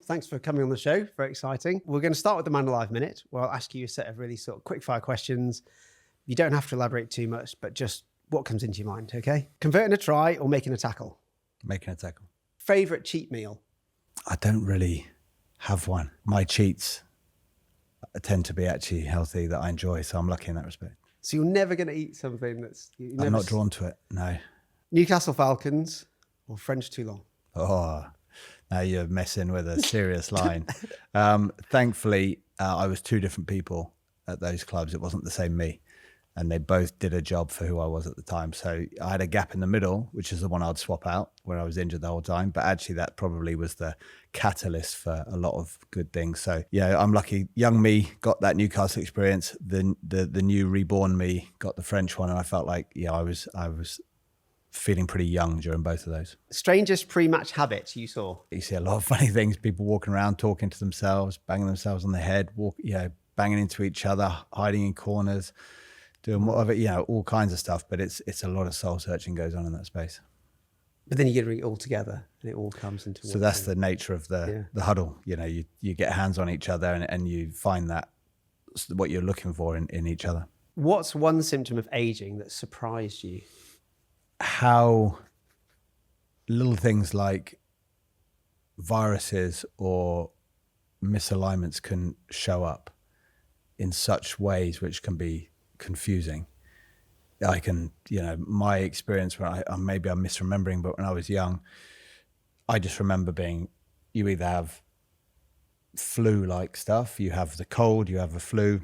thanks for coming on the show. Very exciting. We're going to start with the Man Alive Minute, where I'll ask you a set of really sort of quick fire questions. You don't have to elaborate too much, but just what comes into your mind, okay? Converting a try or making a tackle? Making a tackle. Favourite cheat meal? I don't really have one. My cheats tend to be actually healthy that I enjoy, so I'm lucky in that respect. So you're never going to eat something that's... I'm not drawn to it, no. Newcastle Falcons or French Toulon? Oh, now you're messing with a serious line. Thankfully, I was two different people at those clubs. It wasn't the same me. And they both did a job for who I was at the time. So I had a gap in the middle, which is the one I'd swap out where I was injured the whole time. But actually that probably was the catalyst for a lot of good things. So yeah, I'm lucky. Young me got that Newcastle experience. The new reborn me got the French one. And I felt like, yeah, I was feeling pretty young during both of those. Strangest pre-match habits you saw? You see a lot of funny things, people walking around, talking to themselves, banging themselves on the head, banging into each other, hiding in corners, doing whatever, all kinds of stuff. But it's a lot of soul searching goes on in that space. But then you get it all together and it all comes into one. So that's the nature of the huddle. You get hands on each other and you find that what you're looking for in each other. What's one symptom of aging that surprised you? How little things like viruses or misalignments can show up in such ways which can be confusing. I can, my experience where maybe I'm misremembering, but when I was young, I just remember you either have flu-like stuff, you have the cold, you have a flu,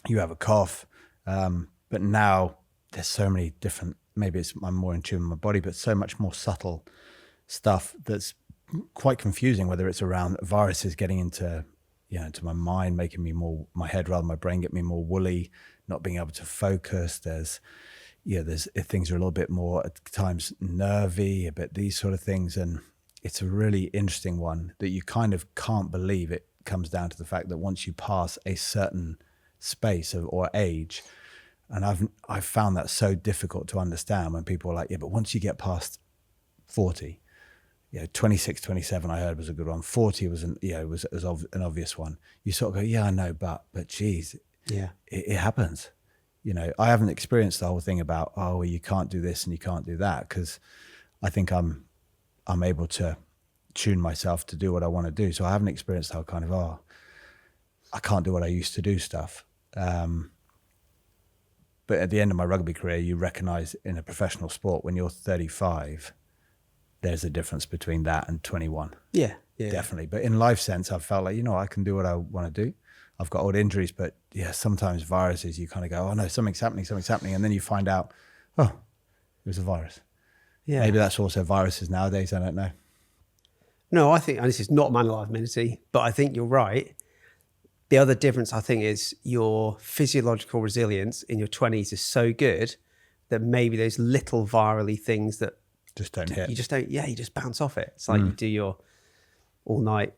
you have a cough, but now there's so many different, maybe I'm more in tune with my body, but so much more subtle stuff that's quite confusing, whether it's around viruses getting into my mind, making me more, my head rather than my brain, get me more woolly, not being able to focus. There's things are a little bit more at times nervy, a bit these sort of things. And it's a really interesting one that you kind of can't believe. It comes down to the fact that once you pass a certain space or age, and I've found that so difficult to understand when people are like, yeah, but once you get past 40, 26, 27, I heard was a good one. 40 was an obvious one. You sort of go, yeah, I know, but geez, it happens. I haven't experienced the whole thing about, oh, well, you can't do this and you can't do that, because I think I'm able to tune myself to do what I want to do. So I haven't experienced how kind of, I can't do what I used to do stuff. But at the end of my rugby career, you recognize in a professional sport, when you're 35, there's a difference between that and 21. Yeah. Definitely. But in life sense, I've felt like, I can do what I want to do. I've got old injuries, but sometimes viruses, you kind of go, oh no, something's happening. And then you find out, oh, it was a virus. Yeah. Maybe that's also viruses nowadays. I don't know. No, I think, and this is not Man Alive Minute, but I think you're right. The other difference, I think, is your physiological resilience in your 20s is so good that maybe those little virally things that just don't hit. You just bounce off it. It's like you do your all-night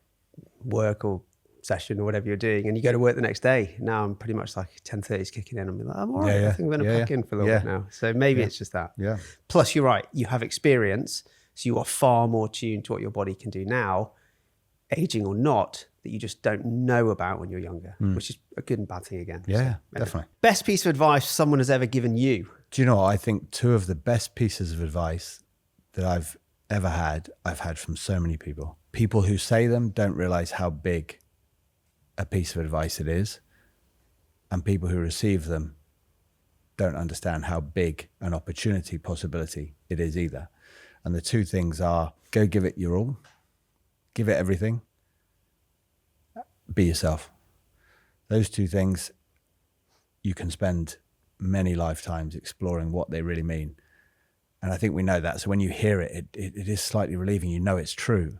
work or session or whatever you're doing, and you go to work the next day. Now I'm pretty much like 10:30 is kicking in. I'm like, I'm all right. I think I'm going to pack in for a little bit now. So maybe it's just that. Yeah. Plus, you're right. You have experience, so you are far more tuned to what your body can do now, aging or not, that you just don't know about when you're younger, which is a good and bad thing again. Yeah, so, definitely. Best piece of advice someone has ever given you? Do you know what? I think two of the best pieces of advice that I've ever had, I've had from so many people. People who say them don't realize how big a piece of advice it is. And people who receive them don't understand how big an opportunity, possibility it is either. And the two things are, go give it your all, give it everything, be yourself. Those two things, you can spend many lifetimes exploring what they really mean. And I think we know that. So when you hear it, it is slightly relieving. You know it's true.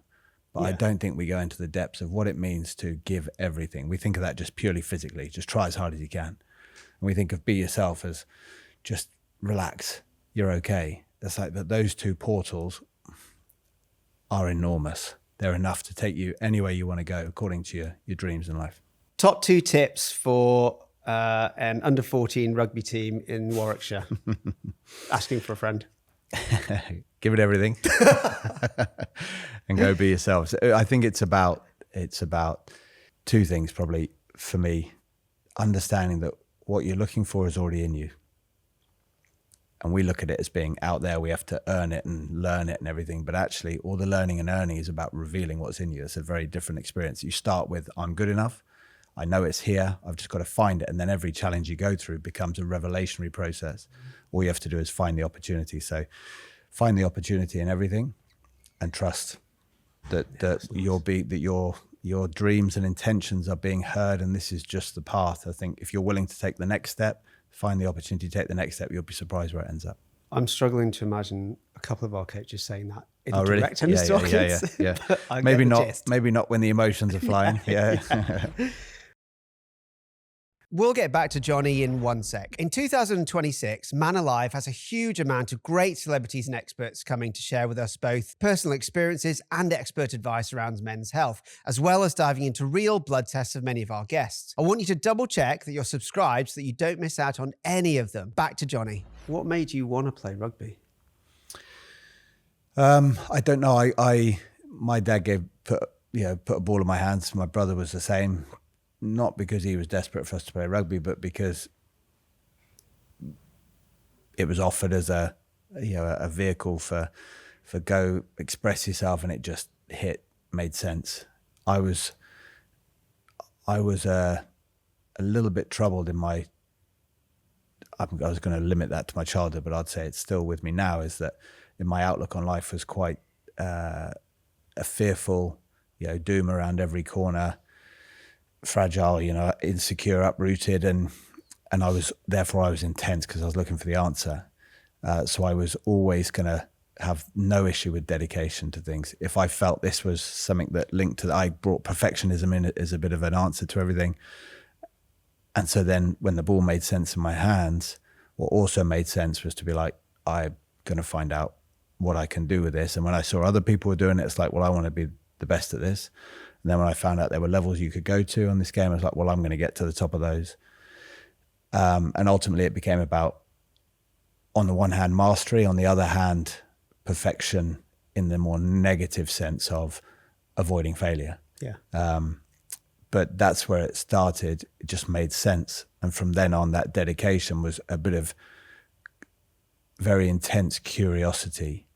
But I don't think we go into the depths of what it means to give everything. We think of that just purely physically, just try as hard as you can. And we think of be yourself as just relax, you're okay. It's like that those two portals are enormous. They're enough to take you anywhere you want to go according to your dreams in life. Top 2 tips for an under 14 rugby team in Warwickshire. Asking for a friend. Give it everything and go be yourself. So I think it's about It's about two things probably for me: understanding that what you're looking for is already in you. And we look at it as being out there, we have to earn it and learn it and everything. But actually, all the learning and earning is about revealing what's in you. It's a very different experience. You start with, I'm good enough. I know it's here. I've just got to find it. And then every challenge you go through becomes a revelationary process. All you have to do is find the opportunity. So find the opportunity in everything and trust that your dreams and intentions are being heard. And this is just the path. I think if you're willing to take the next step, find the opportunity to take the next step, you'll be surprised where it ends up. I'm struggling to imagine a couple of our coaches saying that in a direct audience. Yeah. Maybe not when the emotions are flying. Yeah. We'll get back to Jonny in one sec. In 2026, Man Alive has a huge amount of great celebrities and experts coming to share with us both personal experiences and expert advice around men's health, as well as diving into real blood tests of many of our guests. I want you to double check that you're subscribed so that you don't miss out on any of them. Back to Jonny. What made you want to play rugby? I don't know. My dad put a ball in my hands. My brother was the same. Not because he was desperate for us to play rugby, but because it was offered as a vehicle for go express yourself, and it just made sense. I was a little bit troubled in my. I was going to limit that to my childhood, but I'd say it's still with me now. Is that in my outlook on life was quite a fearful, doom around every corner. Fragile, insecure, uprooted, and I was intense because I was looking for the answer. So I was always going to have no issue with dedication to things. If I felt this was something that linked to that, I brought perfectionism in as a bit of an answer to everything. And so then when the ball made sense in my hands, what also made sense was to be like, I'm going to find out what I can do with this. And when I saw other people were doing it, it's like, well, I want to be the best at this. And then when I found out there were levels you could go to on this game, I was like, well, I'm going to get to the top of those. And ultimately it became about, on the one hand, mastery, on the other hand, perfection in the more negative sense of avoiding failure. Yeah. But that's where it started. It just made sense. And from then on, that dedication was a bit of very intense curiosity.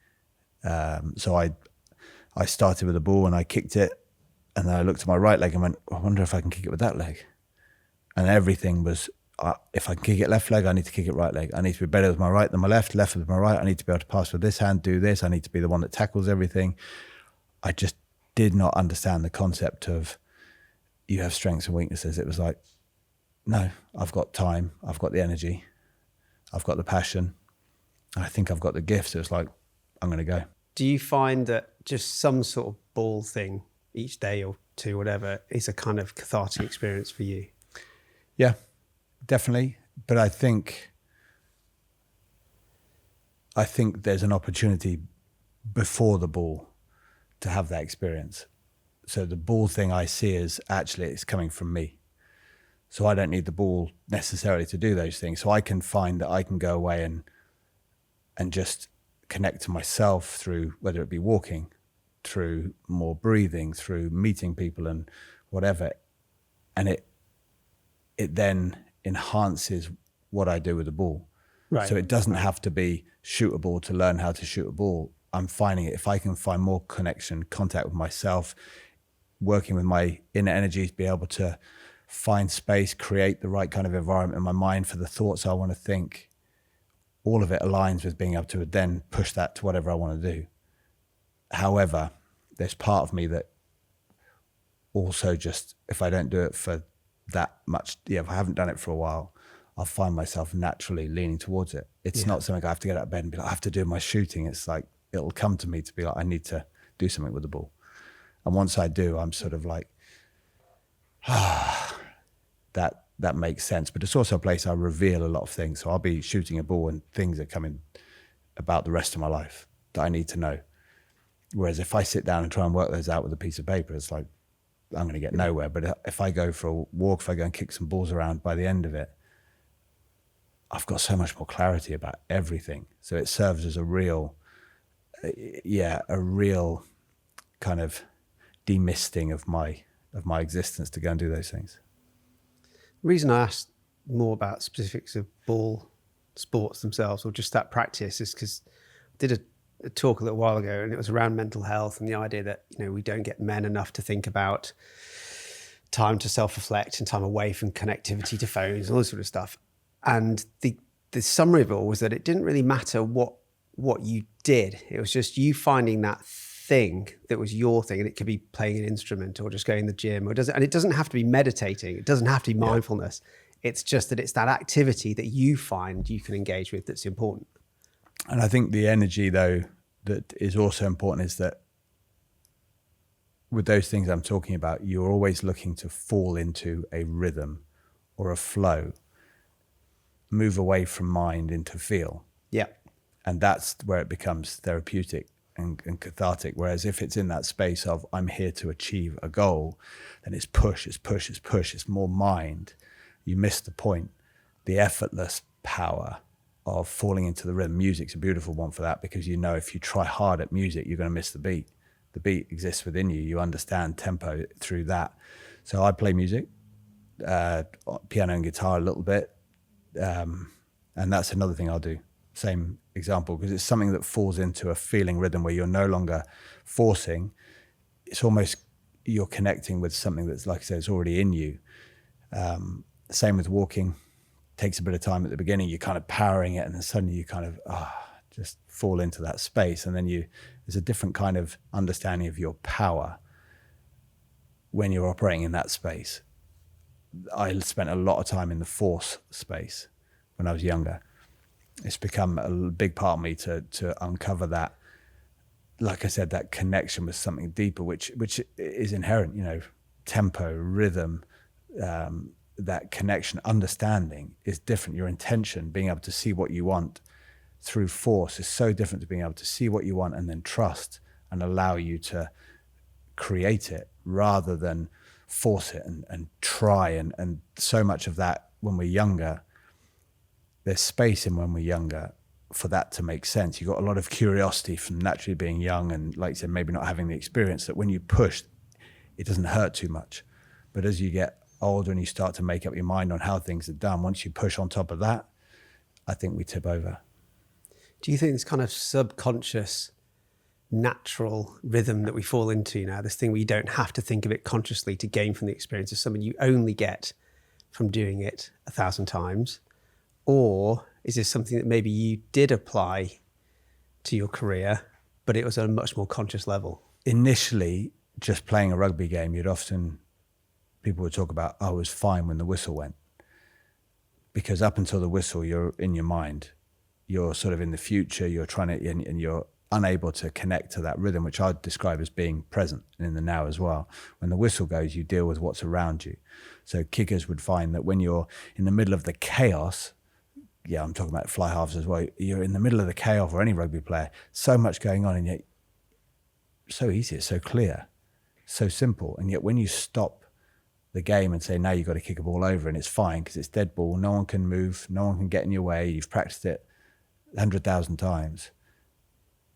So I started with a ball and I kicked it. And then I looked at my right leg and went, I wonder if I can kick it with that leg. And everything was, if I can kick it left leg, I need to kick it right leg. I need to be better with my right than my left with my right. I need to be able to pass with this hand, do this. I need to be the one that tackles everything. I just did not understand the concept of you have strengths and weaknesses. It was like, no, I've got time. I've got the energy. I've got the passion. I think I've got the gifts. So it's like, I'm going to go. Do you find that just some sort of ball thing each day or two, whatever, is a kind of cathartic experience for you? Yeah, definitely. But I think there's an opportunity before the ball to have that experience. So the ball thing I see as actually it's coming from me. So I don't need the ball necessarily to do those things. So I can find that I can go away and just connect to myself through, whether it be walking, through more breathing, through meeting people and whatever. And it then enhances what I do with the ball. Right. So it doesn't have to be shoot a ball to learn how to shoot a ball. I'm finding it, if I can find more connection, contact with myself, working with my inner energies, be able to find space, create the right kind of environment in my mind for the thoughts I want to think, all of it aligns with being able to then push that to whatever I want to do. However, there's part of me that also just, if I don't do it for that much, if I haven't done it for a while, I'll find myself naturally leaning towards it. It's not something I have to get out of bed and be like, I have to do my shooting. It's like, it'll come to me to be like, I need to do something with the ball. And once I do, I'm sort of like, that makes sense. But it's also a place I reveal a lot of things. So I'll be shooting a ball and things are coming about the rest of my life that I need to know. Whereas if I sit down and try and work those out with a piece of paper, it's like, I'm going to get nowhere. But if I go for a walk, if I go and kick some balls around, by the end of it, I've got so much more clarity about everything. So it serves as a real kind of demisting of my existence to go and do those things. The reason I asked more about specifics of ball sports themselves, or just that practice, is because I did a talk a little while ago, and it was around mental health and the idea that, you know, we don't get men enough to think about time to self-reflect and time away from connectivity to phones and all this sort of stuff. And the summary of it all was that it didn't really matter what you did. It was just you finding that thing that was your thing, and it could be playing an instrument or just going to the gym, and it doesn't have to be meditating. It doesn't have to be mindfulness. It's just that it's that activity that you find you can engage with that's important. And I think the energy, though, that is also important is that with those things I'm talking about, you're always looking to fall into a rhythm or a flow, move away from mind into feel. Yeah. And that's where it becomes therapeutic and cathartic. Whereas if it's in that space of I'm here to achieve a goal, then it's push, it's more mind. You miss the point. The effortless power of falling into the rhythm. Music's a beautiful one for that, because you know if you try hard at music, you're going to miss the beat. The beat exists within you. You understand tempo through that. So I play music, piano and guitar a little bit. And that's another thing I'll do. Same example, because it's something that falls into a feeling rhythm where you're no longer forcing. It's almost you're connecting with something that's, like I said, it's already in you. Same with walking. Takes a bit of time at the beginning. You're kind of powering it, and then suddenly you kind of just fall into that space. And then there's a different kind of understanding of your power when you're operating in that space. I spent a lot of time in the force space when I was younger. It's become a big part of me to uncover that, like I said, that connection with something deeper, which is inherent, you know, tempo, rhythm, that connection, understanding is different. Your intention, being able to see what you want through force is so different to being able to see what you want and then trust and allow you to create it rather than force it and try. And so much of that when we're younger, there's space in when we're younger for that to make sense. You've got a lot of curiosity from naturally being young and, like you said, maybe not having the experience that when you push, it doesn't hurt too much. But as you get older and you start to make up your mind on how things are done, once you push on top of that, I think we tip over. Do you think this kind of subconscious, natural rhythm that we fall into now, this thing where you don't have to think of it consciously to gain from the experience, is something you only get from doing it 1,000 times? Or is this something that maybe you did apply to your career, but it was on a much more conscious level? Initially, just playing a rugby game, people would talk about, I was fine when the whistle went. Because up until the whistle, you're in your mind. You're sort of in the future, you're trying to, and you're unable to connect to that rhythm, which I'd describe as being present and in the now as well. When the whistle goes, you deal with what's around you. So kickers would find that when you're in the middle of the chaos, I'm talking about fly halves as well, you're in the middle of the chaos, or any rugby player, so much going on, and yet so easy, it's so clear, so simple. And yet when you stop the game and say, now you've got to kick a ball over, and it's fine because it's dead ball, no one can move, no one can get in your way, you've practiced it 100,000 times.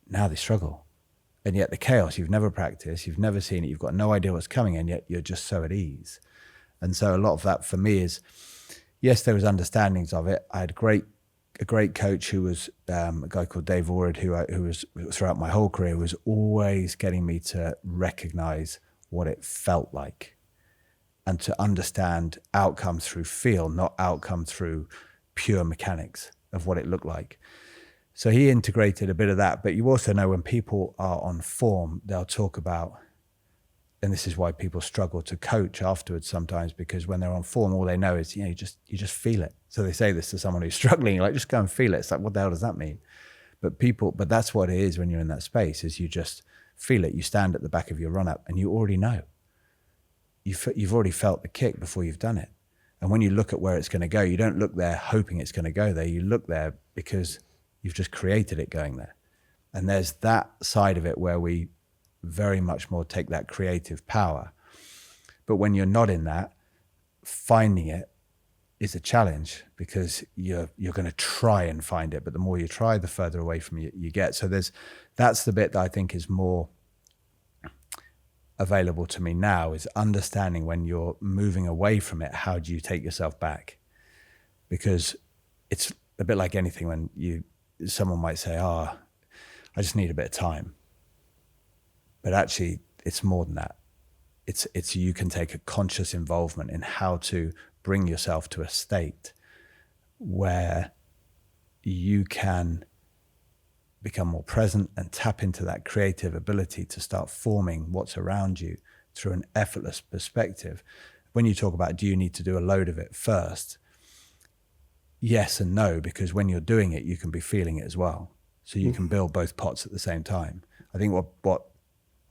Now they struggle. And yet the chaos, you've never practiced, you've never seen it, you've got no idea what's coming, and yet you're just so at ease. And so a lot of that for me is, yes, there was understandings of it. I had a great coach who was a guy called Dave Orrid, who was throughout my whole career was always getting me to recognize what it felt like and to understand outcome through feel, not outcome through pure mechanics of what it looked like. So he integrated a bit of that. But you also know when people are on form, they'll talk about, and this is why people struggle to coach afterwards sometimes, because when they're on form, all they know is, you just feel it. So they say this to someone who's struggling, you're like, just go and feel it. It's like, what the hell does that mean? But that's what it is when you're in that space, is you just feel it. You stand at the back of your run up and you already know. You've already felt the kick before you've done it. And when you look at where it's going to go, you don't look there hoping it's going to go there. You look there because you've just created it going there. And there's that side of it where we very much more take that creative power. But when you're not in that, finding it is a challenge, because you're going to try and find it. But the more you try, the further away from you get. So that's the bit that I think is more available to me now is understanding when you're moving away from it, how do you take yourself back? Because it's a bit like anything when someone might say, I just need a bit of time. But actually it's more than that. It's you can take a conscious involvement in how to bring yourself to a state where you can become more present and tap into that creative ability to start forming what's around you through an effortless perspective. When you talk about, do you need to do a load of it first? Yes and no, because when you're doing it, you can be feeling it as well. So you can build both pots at the same time. I think what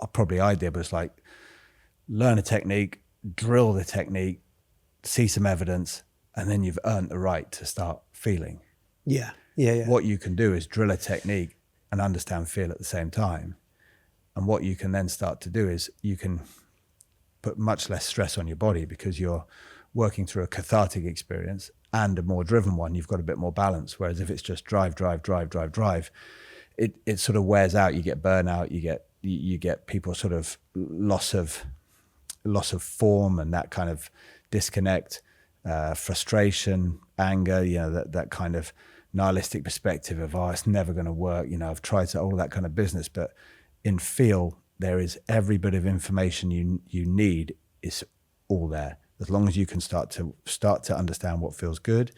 I did was like, learn a technique, drill the technique, see some evidence, and then you've earned the right to start feeling. Yeah. What you can do is drill a technique and understand feel at the same time. And what you can then start to do is you can put much less stress on your body because you're working through a cathartic experience and a more driven one. You've got a bit more balance. Whereas if it's just drive, it sort of wears out. You get burnout, you get people sort of loss of form and that kind of disconnect, frustration, anger, that kind of nihilistic perspective of, it's never going to work. I've tried to, all of that kind of business. But in feel, there is every bit of information you need is all there. As long as you can start to understand what feels good,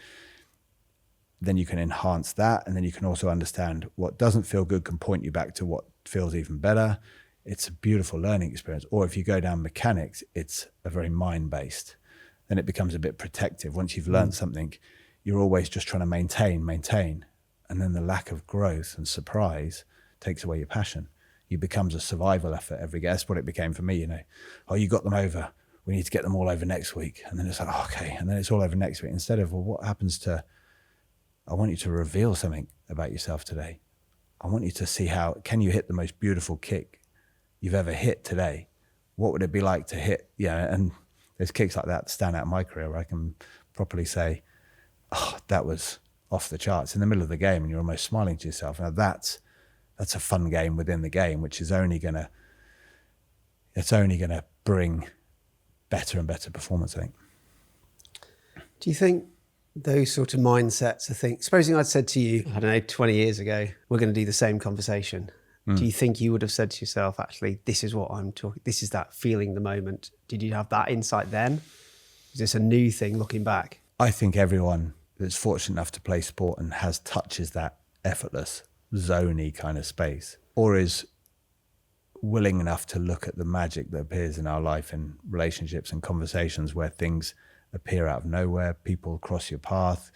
then you can enhance that. And then you can also understand what doesn't feel good can point you back to what feels even better. It's a beautiful learning experience. Or if you go down mechanics, it's a very mind-based. Then it becomes a bit protective. Once you've learned something, you're always just trying to maintain. And then the lack of growth and surprise takes away your passion. It becomes a survival effort every day. That's what it became for me, you got them over. We need to get them all over next week. And then it's like, okay. And then it's all over next week. Instead of, what happens to, I want you to reveal something about yourself today. I want you to see can you hit the most beautiful kick you've ever hit today? What would it be like to hit? And there's kicks like that stand out in my career where I can properly say, that was off the charts in the middle of the game, and you're almost smiling to yourself. Now that's a fun game within the game, which is only gonna bring better and better performance, I think. Do you think those sort of mindsets supposing I'd said to you, I don't know, 20 years ago, we're going to do the same conversation. Do you think you would have said to yourself, actually, this is what I'm talking, this is that feeling the moment? Did you have that insight then? Is this a new thing looking back? I think everyone that's fortunate enough to play sport and touches that effortless, zony kind of space, or is willing enough to look at the magic that appears in our life in relationships and conversations where things appear out of nowhere, people cross your path,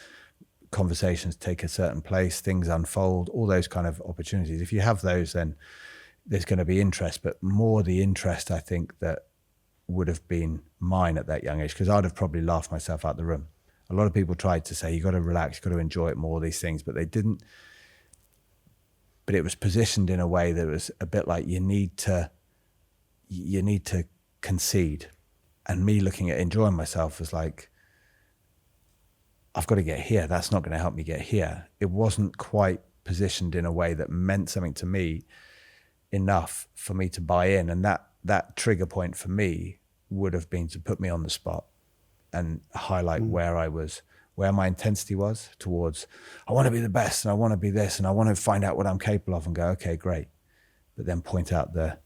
conversations take a certain place, things unfold, all those kind of opportunities. If you have those, then there's going to be interest, but more the interest I think that would have been mine at that young age, because I'd have probably laughed myself out the room. A lot of people tried to say, you got to relax, you got to enjoy it more, these things, but they didn't. But it was positioned in a way that was a bit like you need to concede. And me looking at enjoying myself was like, I've got to get here. That's not going to help me get here. It wasn't quite positioned in a way that meant something to me enough for me to buy in. And that trigger point for me would have been to put me on the spot and highlight where my intensity was towards, I want to be the best and I want to be this and I want to find out what I'm capable of and go, okay, great. But then point out the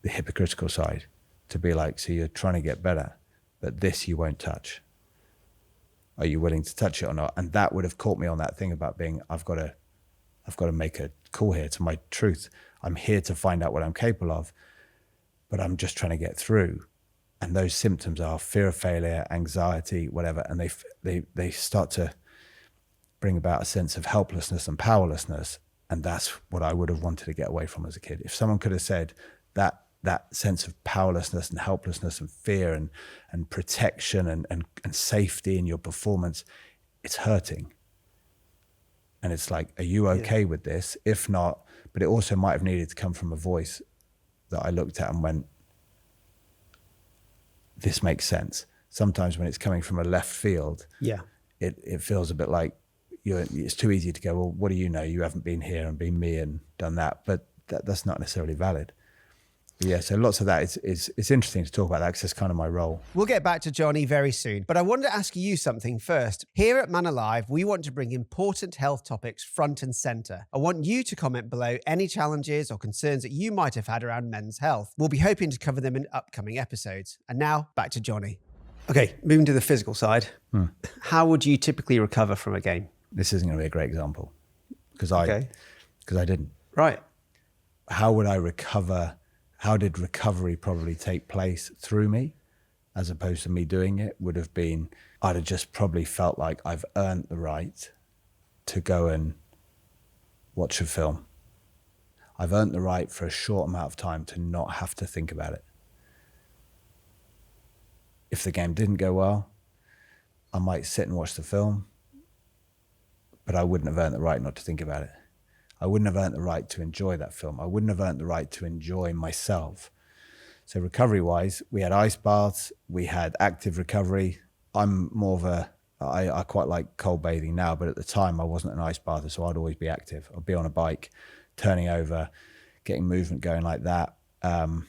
hypocritical side to be like, so you're trying to get better, but this you won't touch. Are you willing to touch it or not? And that would have caught me on that thing about being, I've got to make a call here to my truth. I'm here to find out what I'm capable of, but I'm just trying to get through. And those symptoms are fear of failure, anxiety, whatever. And they start to bring about a sense of helplessness and powerlessness. And that's what I would have wanted to get away from as a kid. If someone could have said that sense of powerlessness and helplessness and fear and protection and safety in your performance, it's hurting. And it's like, are you okay with this? If not, but it also might have needed to come from a voice that I looked at and went, this makes sense. Sometimes when it's coming from a left field, it feels a bit like it's too easy to go, well, what do you know? You haven't been here and been me and done that. But that's not necessarily valid. Yeah, so lots of that is it's interesting to talk about that because it's kind of my role. We'll get back to Jonny very soon, but I wanted to ask you something first. Here at Man Alive, we want to bring important health topics front and center. I want you to comment below any challenges or concerns that you might have had around men's health. We'll be hoping to cover them in upcoming episodes. And now back to Jonny. Okay, moving to the physical side. How would you typically recover from a game? This isn't going to be a great example because I didn't. Right. How would I recover? How did recovery probably take place through me as opposed to me doing it? Would have been, I'd have just probably felt like I've earned the right to go and watch a film. I've earned the right for a short amount of time to not have to think about it. If the game didn't go well, I might sit and watch the film, but I wouldn't have earned the right not to think about it. I wouldn't have earned the right to enjoy that film. I wouldn't have earned the right to enjoy myself. So recovery-wise, we had ice baths, we had active recovery. I'm more of I quite like cold bathing now, but at the time I wasn't an ice bather, so I'd always be active. I'd be on a bike, turning over, getting movement going like that. And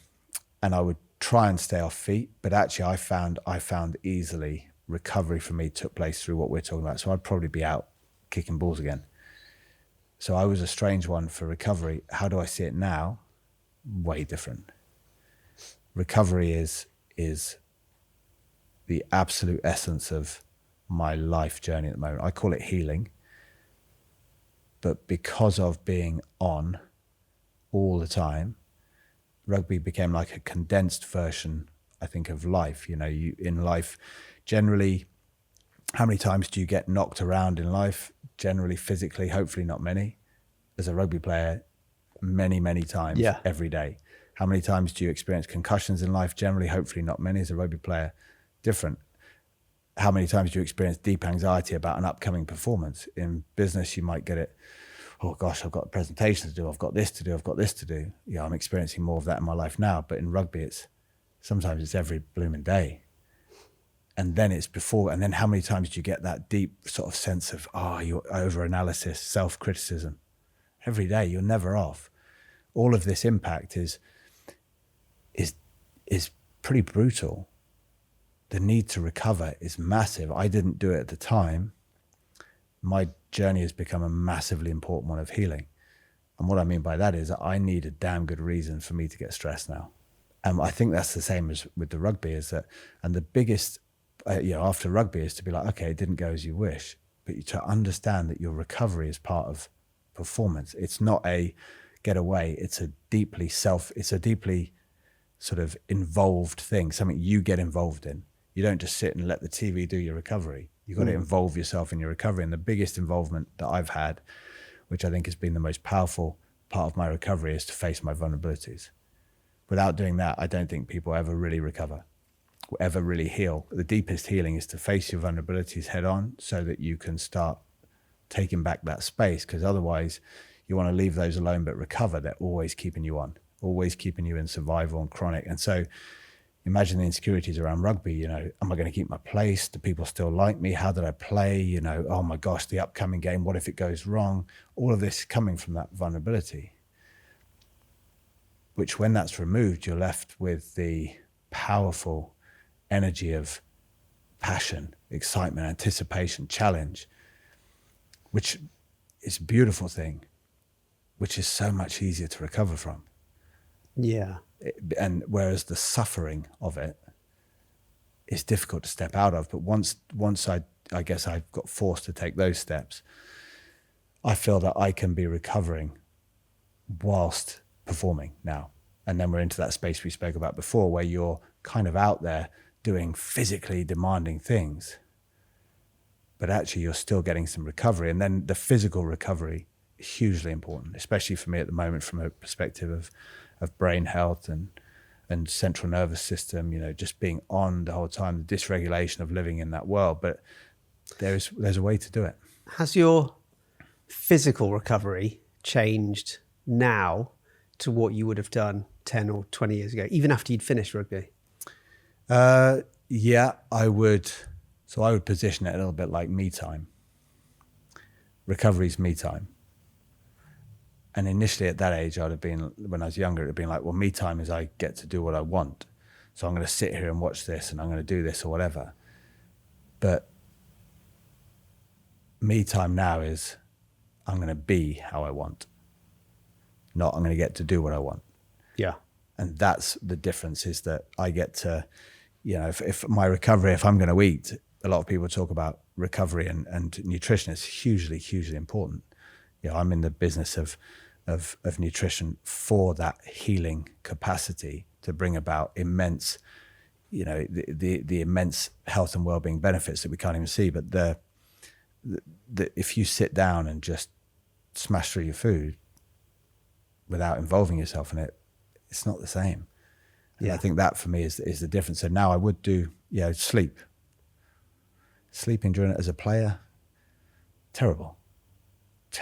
I would try and stay off feet, but actually I found easily recovery for me took place through what we're talking about. So I'd probably be out kicking balls again. So I was a strange one for recovery. How do I see it now? Way different. Recovery is the absolute essence of my life journey at the moment. I call it healing. But because of being on all the time, rugby became like a condensed version, I think, of life. You know, in life, generally, how many times do you get knocked around in life? Generally, physically, hopefully not many. As a rugby player, many, many times every day. How many times do you experience concussions in life? Generally, hopefully not many. As a rugby player, different. How many times do you experience deep anxiety about an upcoming performance? In business, you might get it, oh gosh, I've got a presentation to do, I've got this to do, I've got this to do. Yeah, I'm experiencing more of that in my life now, but in rugby, sometimes it's every blooming day. And then it's before, and then how many times do you get that deep sort of sense of, your over-analysis, self-criticism? Every day, you're never off. All of this impact is pretty brutal. The need to recover is massive. I didn't do it at the time. My journey has become a massively important one of healing. And what I mean by that is that I need a damn good reason for me to get stressed now. And I think that's the same as with the rugby, is that, and the biggest, after rugby is to be like, okay, it didn't go as you wish, but to understand that your recovery is part of performance. It's not a getaway. It's a deeply sort of involved thing, something you get involved in. You don't just sit and let the TV do your recovery. You've got to involve yourself in your recovery. And the biggest involvement that I've had, which I think has been the most powerful part of my recovery, is to face my vulnerabilities. Without doing that, I don't think people ever really recover, or ever really heal. The deepest healing is to face your vulnerabilities head on so that you can start taking back that space, because otherwise you want to leave those alone but recover. They're always keeping you on, always keeping you in survival and chronic. And so imagine the insecurities around rugby. Am I going to keep my place? Do people still like me? How did I play? Oh my gosh, the upcoming game, what if it goes wrong? All of this coming from that vulnerability, which when that's removed, you're left with the powerful energy of passion, excitement, anticipation, challenge, which is a beautiful thing, which is so much easier to recover from. Yeah. And whereas the suffering of it is difficult to step out of. But once I guess I got forced to take those steps, I feel that I can be recovering whilst performing now. And then we're into that space we spoke about before, where you're kind of out there doing physically demanding things, but actually you're still getting some recovery. And then the physical recovery is hugely important, especially for me at the moment from a perspective of brain health and central nervous system, just being on the whole time, the dysregulation of living in that world. But there's a way to do it. Has your physical recovery changed now to what you would have done 10 or 20 years ago, even after you'd finished rugby? Yeah, I would. So I would position it a little bit like me time. Recovery's me time. And initially at that age, I'd have been, when I was younger, it'd have been like, well, me time is I get to do what I want. So I'm going to sit here and watch this and I'm going to do this or whatever. But me time now is I'm going to be how I want, not I'm going to get to do what I want. Yeah. And that's the difference, is that I get to, you know, if my recovery, if I'm going to eat, a lot of people talk about recovery and nutrition is hugely, hugely important. You know, I'm in the business of nutrition for that healing capacity to bring about immense, you know, the immense health and well-being benefits that we can't even see. But the if you sit down and just smash through your food without involving yourself in it, it's not the same. And I think that for me is the difference. So now I would do, you know, sleeping during it as a player, terrible.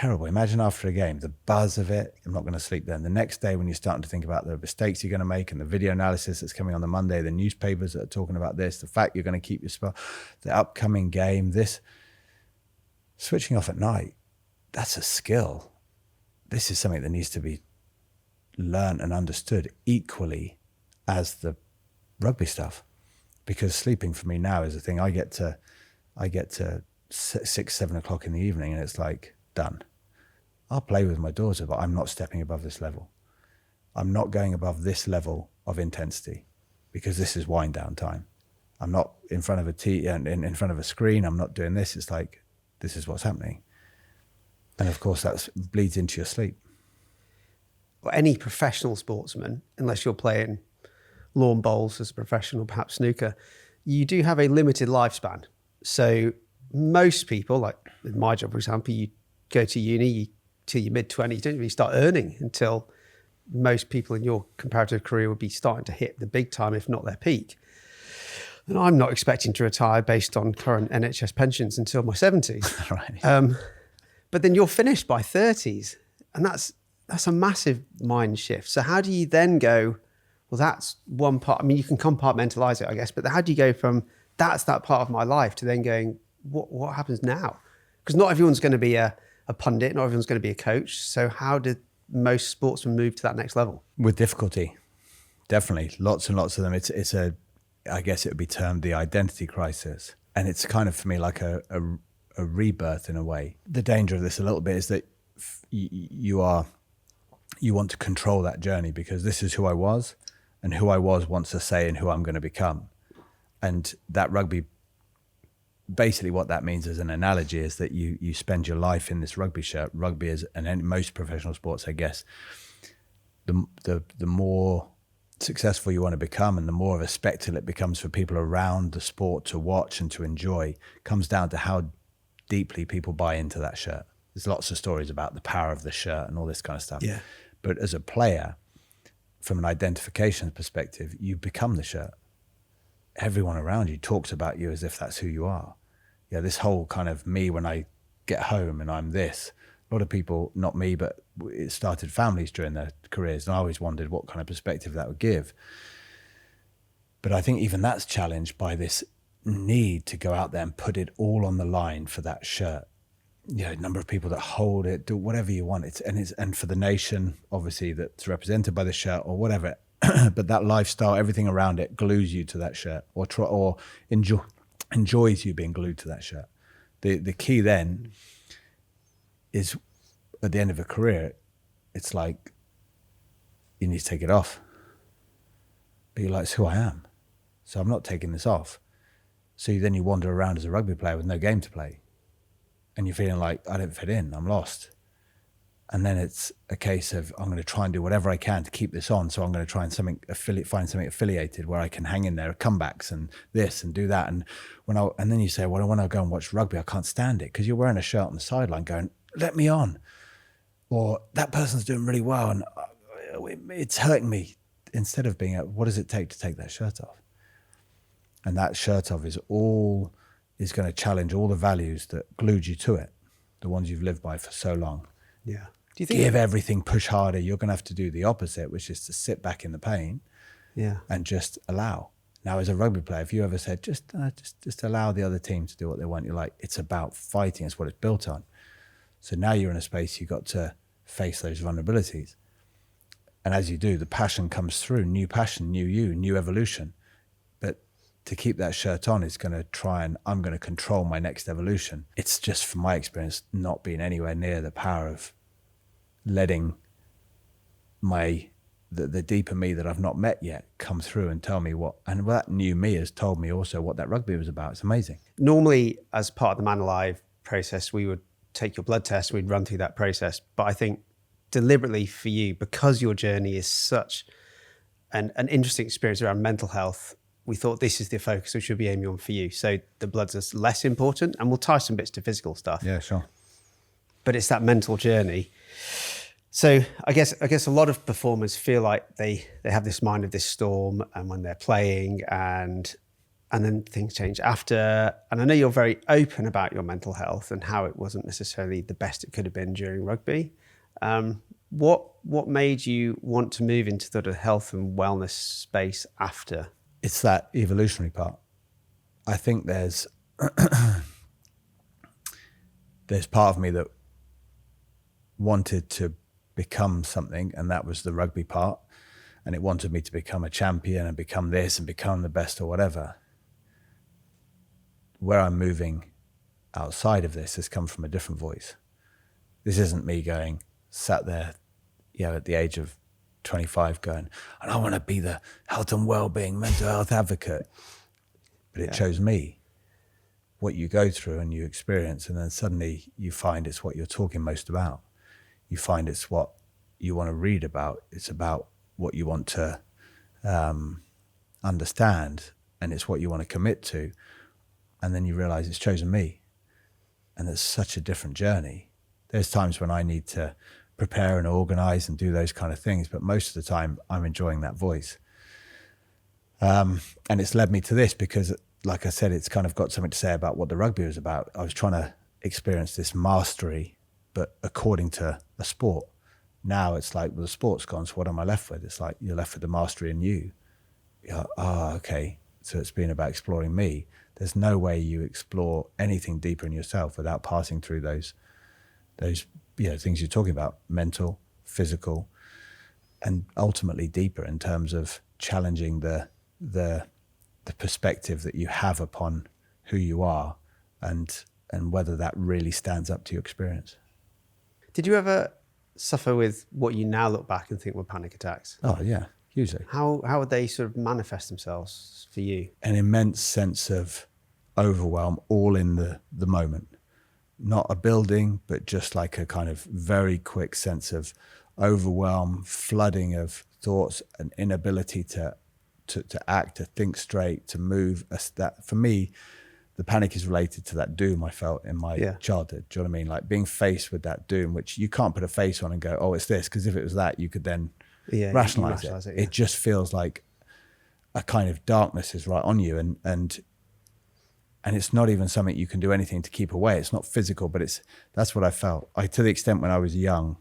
Imagine after a game, the buzz of it, I'm not going to sleep then. The next day when you're starting to think about the mistakes you're going to make and the video analysis that's coming on the Monday, the newspapers that are talking about this, the fact you're going to keep your spot, the upcoming game, this, switching off at night, that's a skill. This is something that needs to be learned and understood equally as the rugby stuff, because sleeping for me now is a thing. I get to 6-7 o'clock in the evening and it's like, done. I'll play with my daughter, but I'm not stepping above this level. I'm not going above this level of intensity, because this is wind down time. I'm not in front of in front of a screen. I'm not doing this. It's like, this is what's happening. And of course that bleeds into your sleep. Well, any professional sportsman, unless you're playing lawn bowls as a professional, perhaps snooker, you do have a limited lifespan. So most people, like in my job, for example, you go to uni till your mid-20s, you don't really start earning until most people in your comparative career would be starting to hit the big time, if not their peak. And I'm not expecting to retire based on current NHS pensions until my 70s. Right. But then you're finished by 30s. And that's a massive mind shift. So how do you then go, well, that's one part. I mean, you can compartmentalize it, I guess, but how do you go from that's that part of my life to then going, what happens now? Because not everyone's going to be a pundit, not everyone's going to be a coach. So how did most sportsmen move to that next level? With difficulty, definitely. Lots and lots of them. It's a, I guess it would be termed the identity crisis. And it's kind of for me like a rebirth in a way. The danger of this a little bit is that you want to control that journey, because this is who I was, and who I was wants a say in who I'm going to become. And that rugby, basically what that means as an analogy is that you spend your life in this rugby shirt. Rugby is, and in most professional sports, I guess, the more successful you want to become and the more of a spectacle it becomes for people around the sport to watch and to enjoy, comes down to how deeply people buy into that shirt. There's lots of stories about the power of the shirt and all this kind of stuff. Yeah. But as a player, from an identification perspective, you become the shirt. Everyone around you talks about you as if that's who you are. Yeah, this whole kind of me when I get home and I'm this. A lot of people, not me, but it started families during their careers, and I always wondered what kind of perspective that would give. But I think even that's challenged by this need to go out there and put it all on the line for that shirt. You know, number of people that hold it, do whatever you want. And for the nation, obviously, that's represented by the shirt or whatever. But that lifestyle, everything around it glues you to that shirt, or enjoys you being glued to that shirt. The key then is at the end of a career, it's like you need to take it off. But you're like, it's who I am. So I'm not taking this off. So then you wander around as a rugby player with no game to play. And you're feeling like, I don't fit in, I'm lost. And then it's a case of, I'm going to try and do whatever I can to keep this on. So I'm going to try and find something affiliated where I can hang in there, comebacks and this and do that. And then you say, well, when I go and watch rugby, I can't stand it, because you're wearing a shirt on the sideline going, let me on. Or that person's doing really well and it's hurting me. Instead of being, what does it take to take that shirt off? And that shirt off is going to challenge all the values that glued you to it, the ones you've lived by for so long. Yeah. Do you think give everything, push harder? You're going to have to do the opposite, which is to sit back in the pain, and just allow. Now, as a rugby player, if you ever said just allow the other team to do what they want, you're like, it's about fighting. It's what it's built on. So now you're in a space you've got to face those vulnerabilities. And as you do, the passion comes through, new passion, new you, new evolution. But to keep that shirt on is going to try and I'm going to control my next evolution. It's just, from my experience, not being anywhere near the power of letting the deeper me that I've not met yet come through and tell me what, and that new me has told me also what that rugby was about. It's amazing. Normally, as part of the Man Alive process, we would take your blood test, we'd run through that process. But I think deliberately for you, because your journey is such an interesting experience around mental health, we thought this is the focus we should be aiming on for you. So the blood's is less important, and we'll tie some bits to physical stuff. Yeah, sure. But it's that mental journey. So I guess a lot of performers feel like they have this mind of this storm, and when they're playing, and then things change after. And I know you're very open about your mental health and how it wasn't necessarily the best it could have been during rugby. What made you want to move into sort of health and wellness space after? It's that evolutionary part. I think there's part of me that wanted to become something, and that was the rugby part, and it wanted me to become a champion and become this and become the best or whatever. Where I'm moving outside of this has come from a different voice. This isn't me sat there, at the age of 25 going, and I want to be the health and wellbeing mental health advocate. But it chose me, what you go through and you experience, and then suddenly you find it's what you're talking most about. You find it's what you want to read about. It's about what you want to understand, and it's what you want to commit to. And then you realize it's chosen me. And it's such a different journey. There's times when I need to prepare and organize and do those kind of things, but most of the time I'm enjoying that voice. And it's led me to this because, like I said, it's kind of got something to say about what the rugby was about. I was trying to experience this mastery, but according to a sport. Now it's like, well, the sport's gone, so what am I left with? It's like, you're left with the mastery in you. Okay. So it's been about exploring me. There's no way you explore anything deeper in yourself without passing through those things you're talking about, mental, physical, and ultimately deeper in terms of challenging the perspective that you have upon who you are and whether that really stands up to your experience. Did you ever suffer with what you now look back and think were panic attacks? Oh yeah, hugely. How would they sort of manifest themselves for you? An immense sense of overwhelm, all in the moment. Not a building, but just like a kind of very quick sense of overwhelm, flooding of thoughts, an inability to act, to think straight, to move. That for me, the panic is related to that doom I felt in my childhood. Do you know what I mean? Like being faced with that doom, which you can't put a face on and go, oh, it's this, because if it was that, you could then rationalize it. It just feels like a kind of darkness is right on you, and it's not even something you can do anything to keep away. It's not physical, but that's what I felt. To the extent when I was young,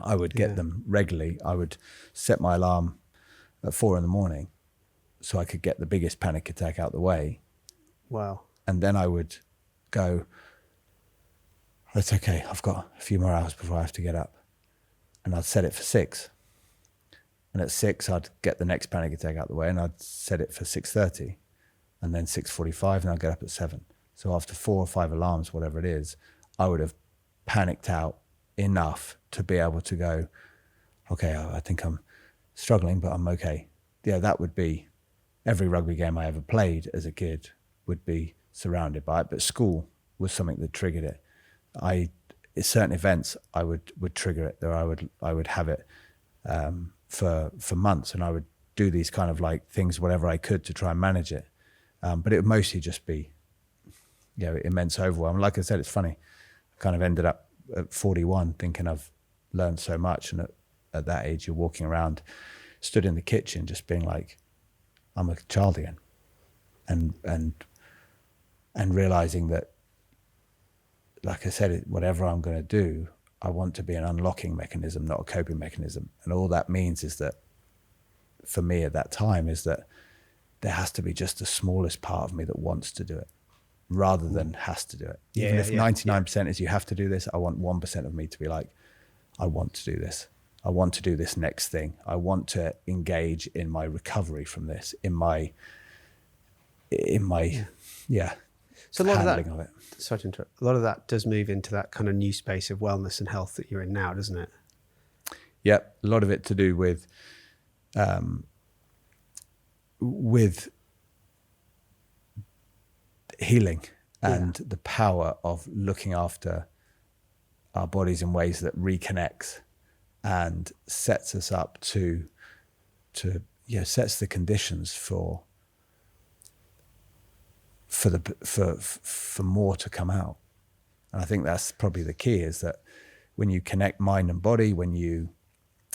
I would get them regularly. I would set my alarm at 4 a.m. so I could get the biggest panic attack out the way. Wow. And then I would go, that's okay, I've got a few more hours before I have to get up. And I'd set it for 6. And at 6, I'd get the next panic attack out the way, and I'd set it for 6:30. And then 6:45, and I'll get up at 7. So after 4 or 5 alarms, whatever it is, I would have panicked out enough to be able to go, okay, I think I'm struggling, but I'm okay. Yeah, that would be every rugby game I ever played as a kid would be surrounded by it. But school was something that triggered it. At certain events, I would trigger it, or I would have it for months, and I would do these kind of like things, whatever I could, to try and manage it. But it would mostly just be, immense overwhelm. Like I said, it's funny. I kind of ended up at 41 thinking I've learned so much. And at that age, you're walking around, stood in the kitchen, just being like, I'm a child again. And realizing that, like I said, whatever I'm going to do, I want to be an unlocking mechanism, not a coping mechanism. And all that means is that, for me at that time, is that there has to be just the smallest part of me that wants to do it rather than has to do it. Even if 99% is you have to do this, I want 1% of me to be like, I want to do this. I want to do this next thing. I want to engage in my recovery from this, in my So a lot handling of of that, it. sorry to interrupt, a lot of that does move into that kind of new space of wellness and health that you're in now, doesn't it? Yeah, a lot of it to do with healing and the power of looking after our bodies in ways that reconnects and sets us up to sets the conditions for more to come out. And I think that's probably the key, is that when you connect mind and body, when you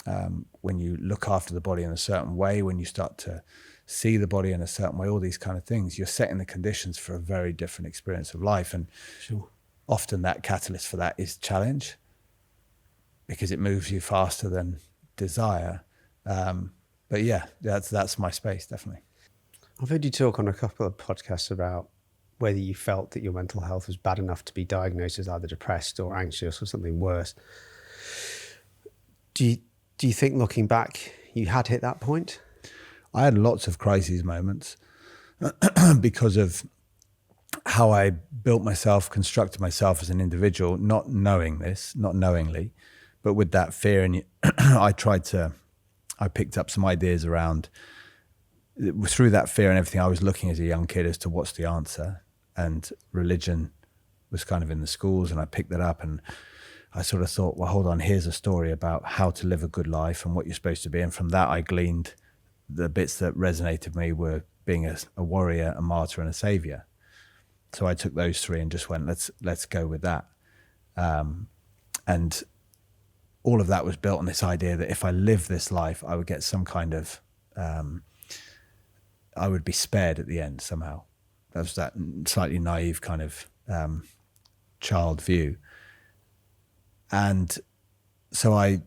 look after the body in a certain way, when you start to see the body in a certain way, all these kind of things, you're setting the conditions for a very different experience of life. And often that catalyst for that is challenge, because it moves you faster than desire. But yeah, that's my space, definitely. I've heard you talk on a couple of podcasts about whether you felt that your mental health was bad enough to be diagnosed as either depressed or anxious or something worse. Do you think, looking back, you had hit that point? I had lots of crises moments because of how I built myself, constructed myself as an individual, not knowingly, but with that fear. And I picked up some ideas around, through that fear and everything, I was looking as a young kid as to what's the answer. And religion was kind of in the schools, and I picked that up, and I sort of thought, well, hold on, here's a story about how to live a good life and what you're supposed to be. And from that, I gleaned the bits that resonated with me were being a warrior, a martyr, and a savior. So I took those three and just went, let's go with that. And all of that was built on this idea that if I live this life, I would get some kind of, I would be spared at the end somehow. That was that slightly naive kind of child view. And so I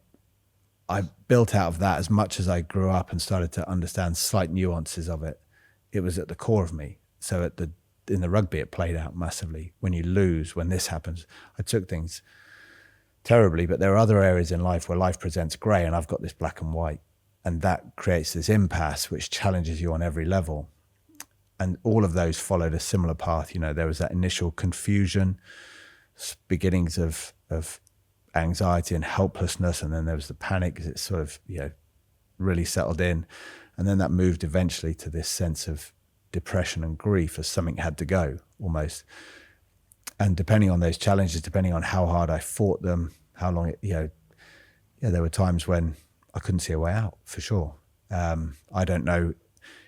built out of that. As much as I grew up and started to understand slight nuances of it, it was at the core of me. So in the rugby, it played out massively. When you lose, when this happens, I took things terribly, but there are other areas in life where life presents grey, and I've got this black and white, and that creates this impasse which challenges you on every level. And all of those followed a similar path. There was that initial confusion, beginnings of anxiety and helplessness, and then there was the panic as it sort of really settled in, and then that moved eventually to this sense of depression and grief as something had to go almost. And depending on those challenges, depending on how hard I fought them, how long there were times when I couldn't see a way out, for sure. I don't know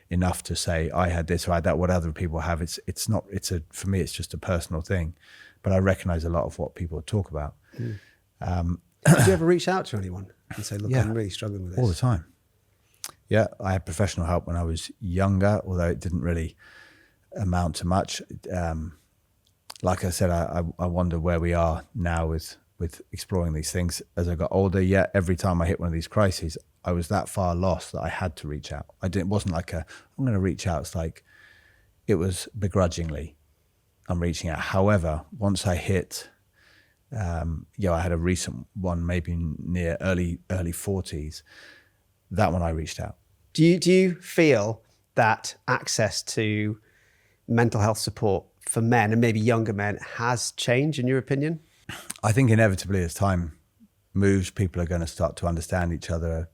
enough to say I had this or I had that. What other people have, for me, it's just a personal thing, but I recognize a lot of what people talk about. Did you ever reach out to anyone and say, look, I'm really struggling with this? All the time. Yeah, I had professional help when I was younger, although it didn't really amount to much. Like I said, I wonder where we are now with exploring these things as I got older. Yet every time I hit one of these crises, I was that far lost that I had to reach out. It wasn't like I'm going to reach out. It's like, it was begrudgingly, I'm reaching out. However, once I hit, I had a recent one, maybe near early 40s. That one I reached out. Do you feel that access to mental health support for men, and maybe younger men, has changed in your opinion? I think inevitably as time moves, people are going to start to understand each other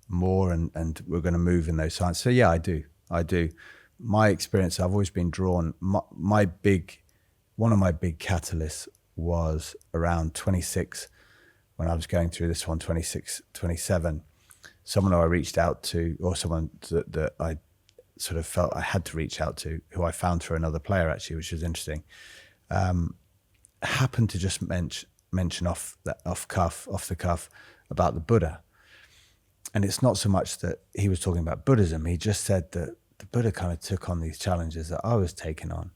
more, and we're going to move in those signs. So yeah, I do. My experience, I've always been drawn. One of my big catalysts was around 26, when I was going through this one, 26, 27. Someone who I reached out to, or someone that I sort of felt I had to reach out to, who I found through another player actually, which was interesting, happened to just mention off the cuff about the Buddha. And it's not so much that he was talking about Buddhism. He just said that the Buddha kind of took on these challenges that I was taking on.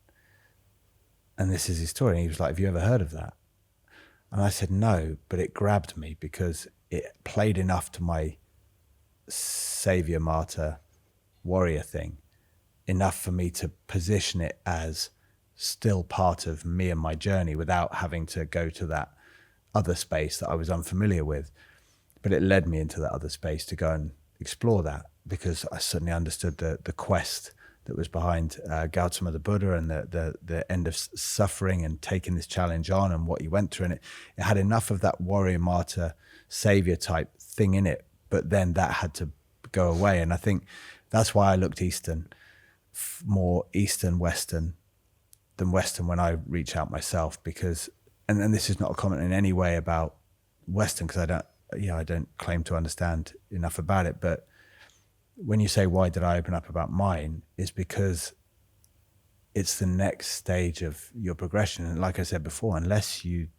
And this is his story. And he was like, have you ever heard of that? And I said, no, but it grabbed me because it played enough to my savior, martyr, warrior thing, enough for me to position it as still part of me and my journey without having to go to that other space that I was unfamiliar with. But it led me into that other space to go and explore that, because I suddenly understood the quest that was behind Gautama the Buddha and the end of suffering and taking this challenge on and what he went through. And it had enough of that warrior, martyr, savior type thing in it. But then that had to go away. And I think that's why I looked Eastern, more Eastern, Western than Western when I reach out myself, because, and this is not a comment in any way about Western, because I don't claim to understand enough about it. But when you say, why did I open up about mine, is because it's the next stage of your progression. And like I said before, unless you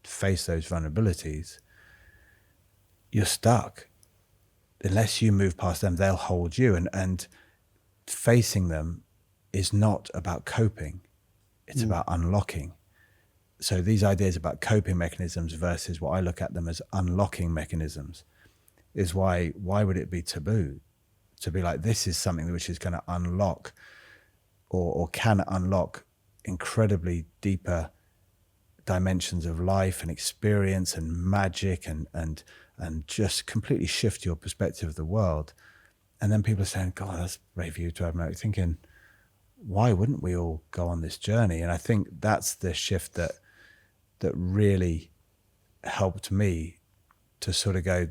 face those vulnerabilities, you're stuck. Unless you move past them, they'll hold you. And facing them is not about coping. It's about unlocking. So these ideas about coping mechanisms versus what I look at them as unlocking mechanisms is why would it be taboo to be like, this is something which is going to unlock or can unlock incredibly deeper dimensions of life and experience and magic and just completely shift your perspective of the world. And then people are saying, God, that's brave of you to have me thinking, why wouldn't we all go on this journey? And I think that's the shift that really helped me to sort of go,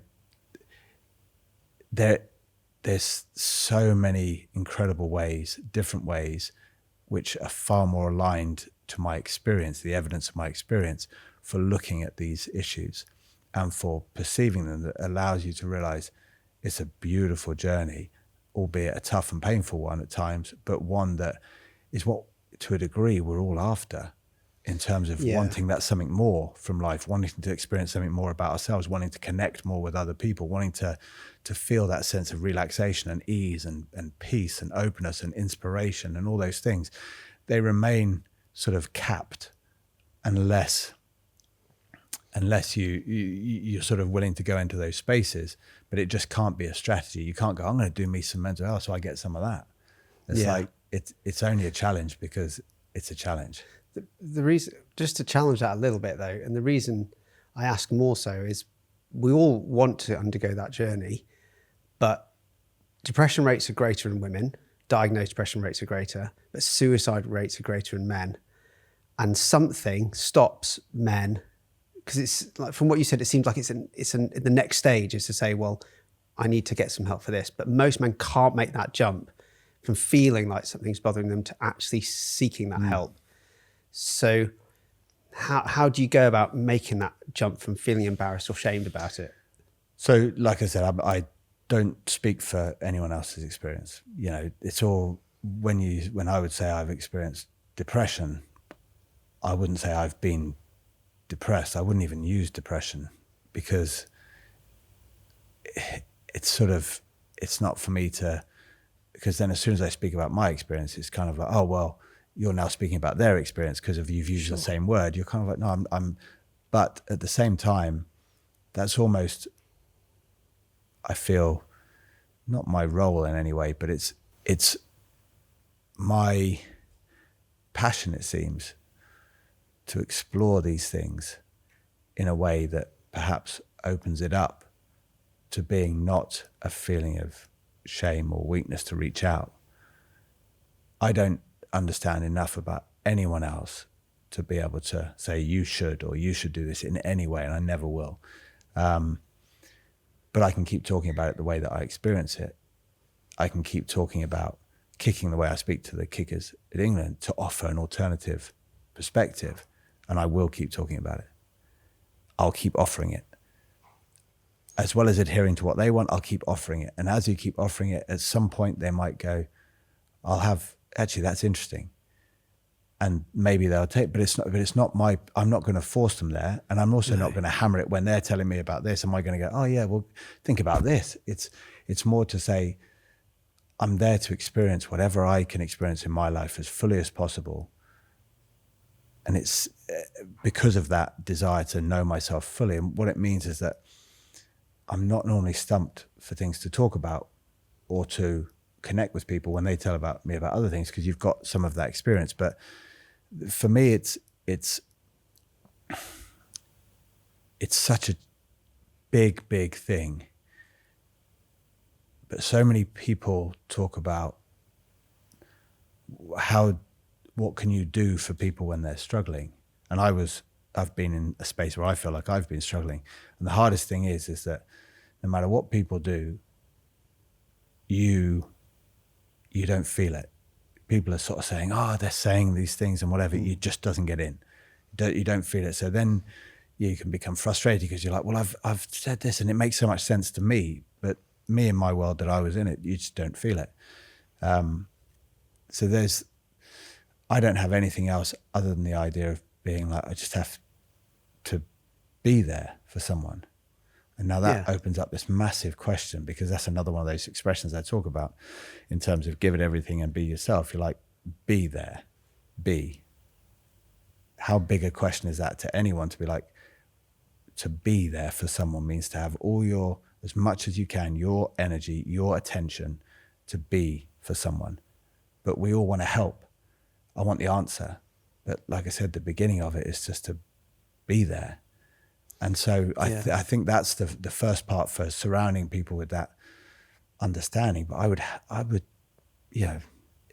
there's so many incredible ways, different ways, which are far more aligned to my experience, the evidence of my experience for looking at these issues and for perceiving them, that allows you to realize it's a beautiful journey, albeit a tough and painful one at times, but one that is what, to a degree, we're all after, in terms of wanting that something more from life, wanting to experience something more about ourselves, wanting to connect more with other people, wanting to feel that sense of relaxation and ease and peace and openness and inspiration and all those things. They remain sort of capped unless you're sort of willing to go into those spaces. But it just can't be a strategy. You can't go, I'm going to do me some mental health so I get some of that. It's like, it's only a challenge because it's a challenge. The reason, just to challenge that a little bit though, and the reason I ask more so is we all want to undergo that journey, but depression rates are greater in women, diagnosed depression rates are greater, but suicide rates are greater in men. And something stops men, because it's like, from what you said, it seems like it's the next stage is to say, well, I need to get some help for this. But most men can't make that jump from feeling like something's bothering them to actually seeking that help. So how do you go about making that jump from feeling embarrassed or shamed about it? So like I said, I don't speak for anyone else's experience. You know, it's all, when I would say I've experienced depression, I wouldn't say I've been depressed. I wouldn't even use depression, because it's sort of, it's not for me to, because then as soon as I speak about my experience, it's kind of like, oh, well, you're now speaking about their experience because of you've used the same word. You're kind of like, no, I'm, but at the same time, that's almost, I feel, not my role in any way, but it's my passion, it seems, to explore these things in a way that perhaps opens it up to being not a feeling of shame or weakness to reach out. I don't understand enough about anyone else to be able to say you should or you should do this in any way, and I never will. But I can keep talking about it the way that I experience it. I can keep talking about kicking the way I speak to the kickers in England to offer an alternative perspective, and I will keep talking about it. I'll keep offering it. As well as adhering to what they want, I'll keep offering it. And as you keep offering it, at some point they might go, actually, that's interesting. And maybe they'll take, but it's not I'm not going to force them there. And I'm also not going to hammer it when they're telling me about this. Am I going to go, oh yeah, well, think about this. It's more to say, I'm there to experience whatever I can experience in my life as fully as possible. And it's because of that desire to know myself fully. And what it means is that I'm not normally stumped for things to talk about or to connect with people when they tell me about other things, because you've got some of that experience. But for me, it's it's such a big thing. But so many people talk about what can you do for people when they're struggling? And I've been in a space where I feel like I've been struggling. And the hardest thing is that no matter what people do, you don't feel it. People are sort of saying, oh, they're saying these things and whatever, it just doesn't get in. You don't feel it. So then you can become frustrated because you're like, well, I've said this and it makes so much sense to me, but me in my world that I was in it, you just don't feel it. So I don't have anything else other than the idea of being like, I just have to be there for someone. And now that opens up this massive question, because that's another one of those expressions I talk about in terms of give it everything and be yourself. You're like, be there, be. How big a question is that to anyone to be like, to be there for someone means to have as much as you can, your energy, your attention to be for someone. But we all want to help. I want the answer. But like I said, the beginning of it is just to be there. And so I think that's the first part for surrounding people with that understanding. But I would,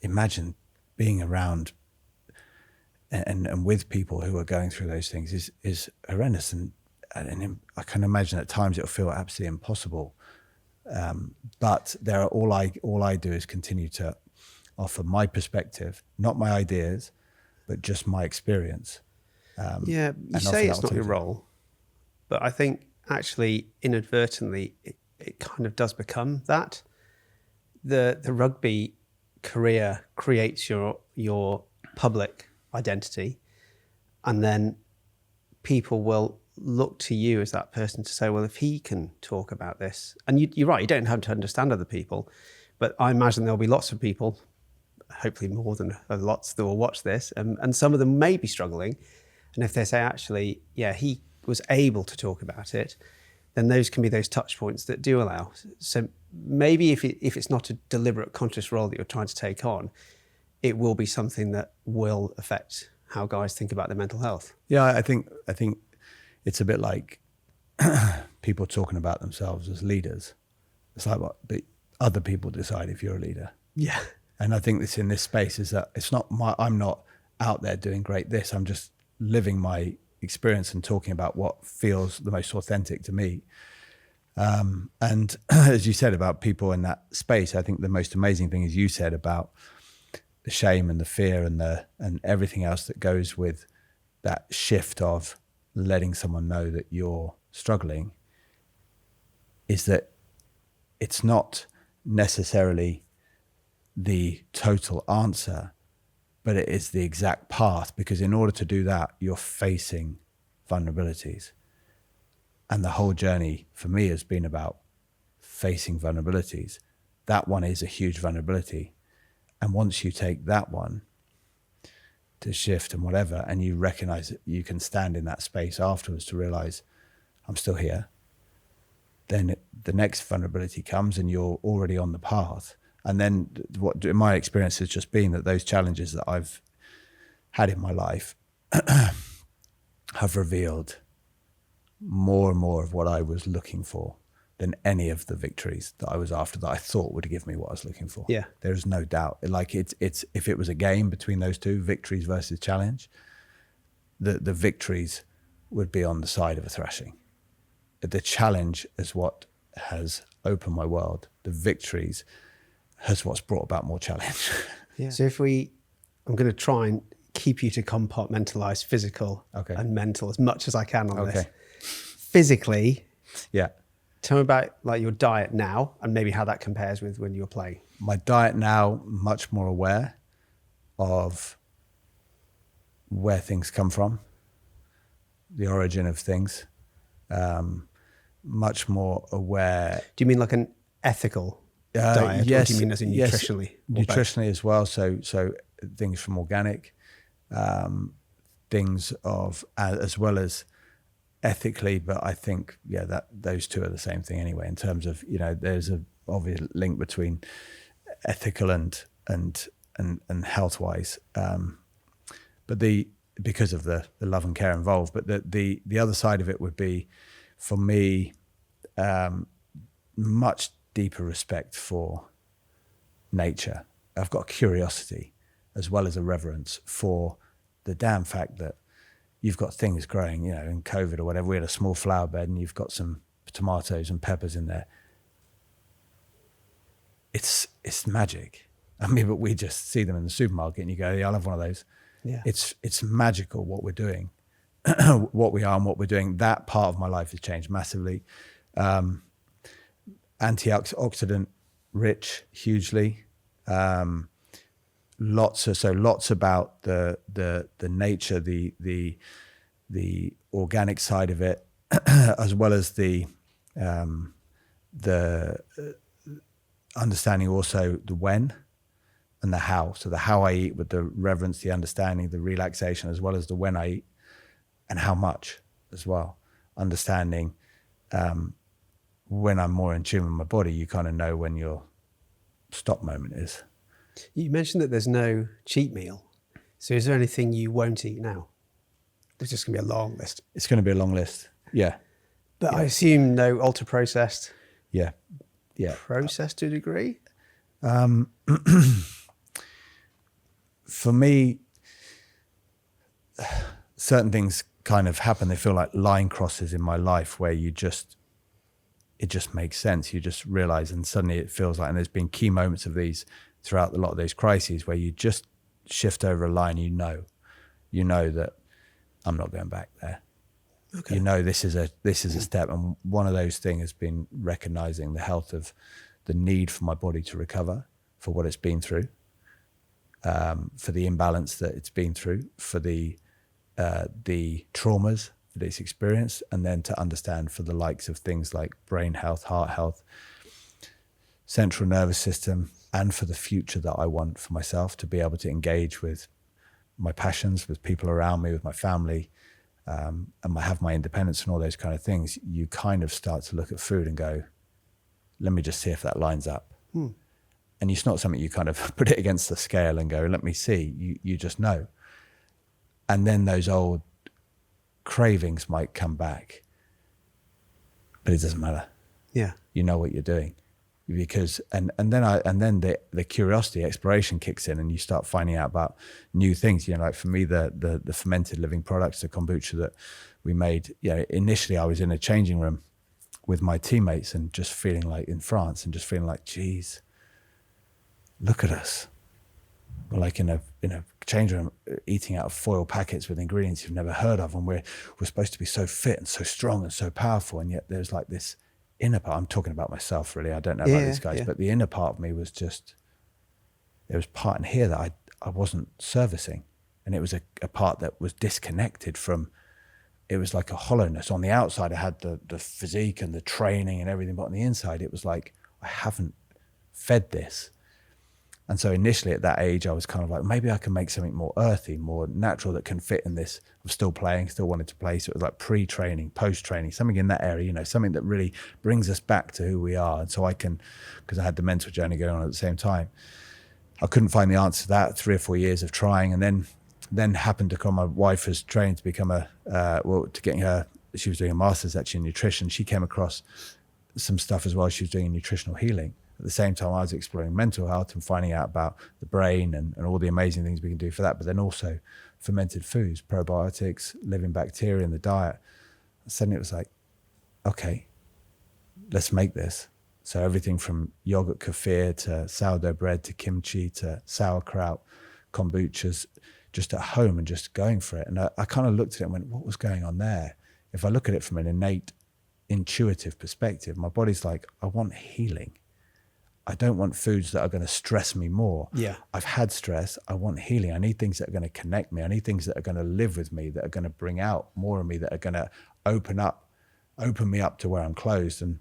imagine being around and with people who are going through those things is horrendous. And I can imagine at times it'll feel absolutely impossible. But all I do is continue to offer my perspective, not my ideas, but just my experience. You say it's not your role, but I think actually inadvertently it kind of does become that. The rugby career creates your public identity, and then people will look to you as that person to say, well, if he can talk about this, and you're right, you don't have to understand other people, but I imagine there'll be lots of people, hopefully more than lots, that will watch this, and some of them may be struggling. And if they say, actually, he was able to talk about it, then those can be those touch points that do allow. So maybe if it's not a deliberate, conscious role that you're trying to take on, it will be something that will affect how guys think about their mental health. Yeah, I think it's a bit like people talking about themselves as leaders. It's like but other people decide if you're a leader. Yeah. And I think this in this space is that I'm not out there doing great this. I'm just living my experience and talking about what feels the most authentic to me. And as you said about people in that space, I think the most amazing thing is you said about the shame and the fear and everything else that goes with that shift of letting someone know that you're struggling, is that it's not necessarily the total answer, but it is the exact path, because in order to do that, you're facing vulnerabilities. And the whole journey for me has been about facing vulnerabilities. That one is a huge vulnerability. And once you take that one to shift and whatever, and you recognize that you can stand in that space afterwards to realize I'm still here, then the next vulnerability comes and you're already on the path. And then what in my experience has just been that those challenges that I've had in my life have revealed more and more of what I was looking for than any of the victories that I was after that I thought would give me what I was looking for. Yeah. There's no doubt. Like it's if it was a game between those two, victories versus challenge, the victories would be on the side of a thrashing. The challenge is what has opened my world. The victories has what's brought about more challenge. Yeah. So I'm going to try and keep you to compartmentalize physical and mental as much as I can on this. Physically, tell me about like your diet now and maybe how that compares with when you were playing. My diet now, much more aware of where things come from, the origin of things, much more aware. Do you mean like an ethical diet? Yes. Or do you mean as in nutritionally? Yes, nutritionally as well. So things from organic, things of as well as ethically, but I think that those two are the same thing anyway. In terms of there's a obvious link between ethical and health wise, but the because of the love and care involved. But the other side of it would be, for me, much deeper respect for nature. I've got a curiosity as well as a reverence for the damn fact that you've got things growing, you know, in COVID or whatever. We had a small flower bed and you've got some tomatoes and peppers in there. It's magic. I mean, but we just see them in the supermarket and you go, yeah, I'll have one of those. Yeah. It's magical what we're doing, what we are and what we're doing. That part of my life has changed massively. Antioxidant rich, hugely. Lots about the nature, the organic side of it, as well as the understanding also the when and the how. So the how I eat with the reverence, the understanding, the relaxation, as well as the when I eat and how much as well. Understanding when I'm more in tune with my body, you kind of know when your stop moment is. You mentioned that there's no cheat meal. So is there anything you won't eat now? There's just going to be a long list. It's going to be a long list. Yeah. But I assume no ultra processed. Yeah. Yeah. Processed to a degree? For me, certain things kind of happen. They feel like line crosses in my life where it just makes sense. You just realize, and suddenly it feels like, and there's been key moments of these throughout a lot of those crises where you just shift over a line. You know that I'm not going back there. Okay. You know, this is a step. And one of those things has been recognizing the health of the need for my body to recover for what it's been through, for the imbalance that it's been through, for the traumas that it's experienced, and then to understand for the likes of things like brain health, heart health, central nervous system, and for the future that I want for myself, to be able to engage with my passions, with people around me, with my family, and have my independence and all those kind of things. You kind of start to look at food and go, let me just see if that lines up. And it's not something you kind of put it against the scale and go, let me see. You just know. And then those old cravings might come back, but it doesn't matter. Yeah. You know what you're doing. Because and then the curiosity, exploration kicks in, and you start finding out about new things. You know, like for me, the fermented living products, the kombucha that we made. You know, initially I was in a changing room with my teammates and just feeling like in France, and just feeling like, geez, look at us. We're like in a change room, eating out of foil packets with ingredients you've never heard of, and we're supposed to be so fit and so strong and so powerful, and yet there's like this inner part. I'm talking about myself, really. I don't know about these guys, but the inner part of me was just, there was part in here that I wasn't servicing. And it was a part that was disconnected from, it was like a hollowness. On the outside, I had the physique and the training and everything, but on the inside, it was like, I haven't fed this. And so initially at that age, I was kind of like, maybe I can make something more earthy, more natural that can fit in this. I'm still playing, still wanted to play. So it was like pre-training, post-training, something in that area, you know, something that really brings us back to who we are. And so I can, because I had the mental journey going on at the same time, I couldn't find the answer to that. 3 or 4 years of trying, and then happened to come. My wife was trained to become she was doing a master's actually in nutrition. She came across some stuff as well. She was doing nutritional healing. At the same time, I was exploring mental health and finding out about the brain and all the amazing things we can do for that. But then also fermented foods, probiotics, living bacteria in the diet. Suddenly it was like, okay, let's make this. So everything from yogurt kefir to sourdough bread to kimchi to sauerkraut, kombuchas, just at home and just going for it. And I kind of looked at it and went, what was going on there? If I look at it from an innate, intuitive perspective, my body's like, I want healing. I don't want foods that are going to stress me more. Yeah. I've had stress. I want healing. I need things that are going to connect me. I need things that are going to live with me, that are going to bring out more of me, that are going to open me up to where I'm closed. And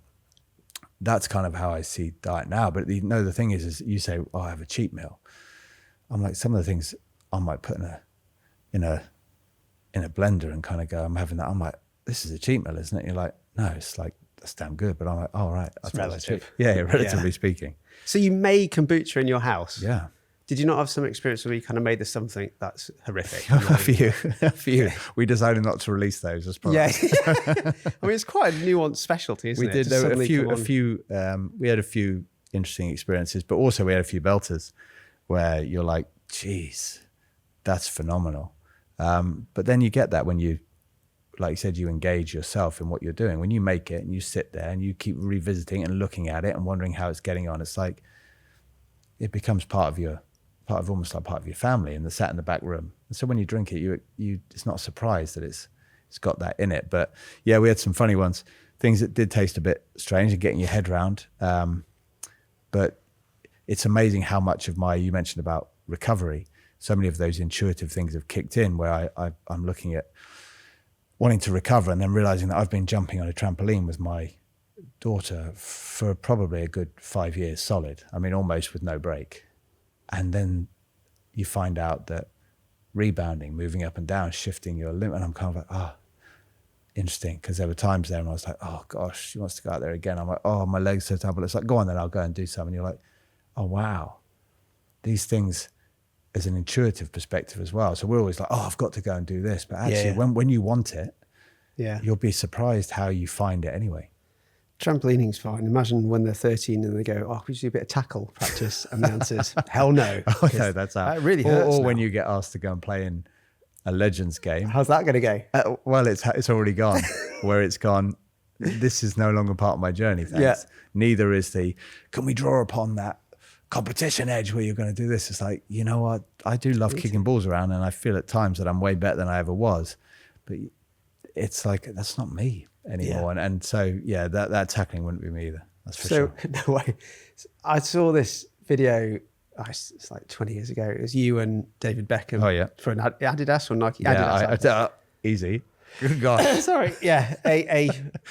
that's kind of how I see diet now. But the thing is you say, oh, I have a cheat meal. I'm like, some of the things I might put in a blender and kind of go, I'm having that. I'm like, this is a cheat meal, isn't it? You're like, no, it's like, that's damn good. But I'm like, oh, right. It's relative. Yeah, relatively speaking. So you made kombucha in your house? Yeah. Did you not have some experience where you kind of made this something that's horrific? A few. We decided not to release those as part. Yeah. I mean, it's quite a nuanced specialty, isn't it? We did. There were a few. We had a few interesting experiences, but also we had a few belters where you're like, geez, that's phenomenal. But then you get that when you, like you said, you engage yourself in what you're doing. When you make it and you sit there and you keep revisiting and looking at it and wondering how it's getting on, it's like it becomes part of your family, and they're sat in the back room. And so when you drink it, you it's not a surprise that it's got that in it. But yeah, we had some funny ones, things that did taste a bit strange and getting your head around. But it's amazing how much of you mentioned about recovery, so many of those intuitive things have kicked in where I'm looking at wanting to recover and then realizing that I've been jumping on a trampoline with my daughter for probably a good 5 years solid. I mean, almost with no break. And then you find out that rebounding, moving up and down, shifting your limb, and I'm kind of like, interesting, because there were times there and I was like, oh gosh, she wants to go out there again. I'm like, oh, my leg's so tight, but it's like, go on then, I'll go and do something. And you're like, oh wow, these things as an intuitive perspective as well. So we're always like, oh, I've got to go and do this. But actually when you want it, you'll be surprised how you find it anyway. Trampolining's fine. Imagine when they're 13 and they go, oh, could you do a bit of tackle practice? And the answer is, hell no. Oh no, that's out. That really hurts. Or when you get asked to go and play in a Legends game. How's that going to go? Well, it's already gone. Where it's gone, this is no longer part of my journey, thanks. Yeah. Neither is can we draw upon that competition edge where you're going to do this? It's like, you know what? I do love kicking balls around, and I feel at times that I'm way better than I ever was. But it's like, that's not me anymore. Yeah. And so, yeah, that tackling wouldn't be me either. That's for sure. No way. I saw this video, it's like 20 years ago. It was you and David Beckham. Oh, yeah. For an Adidas or Nike? Yeah, Adidas. Easy. Good God. Sorry. Yeah. A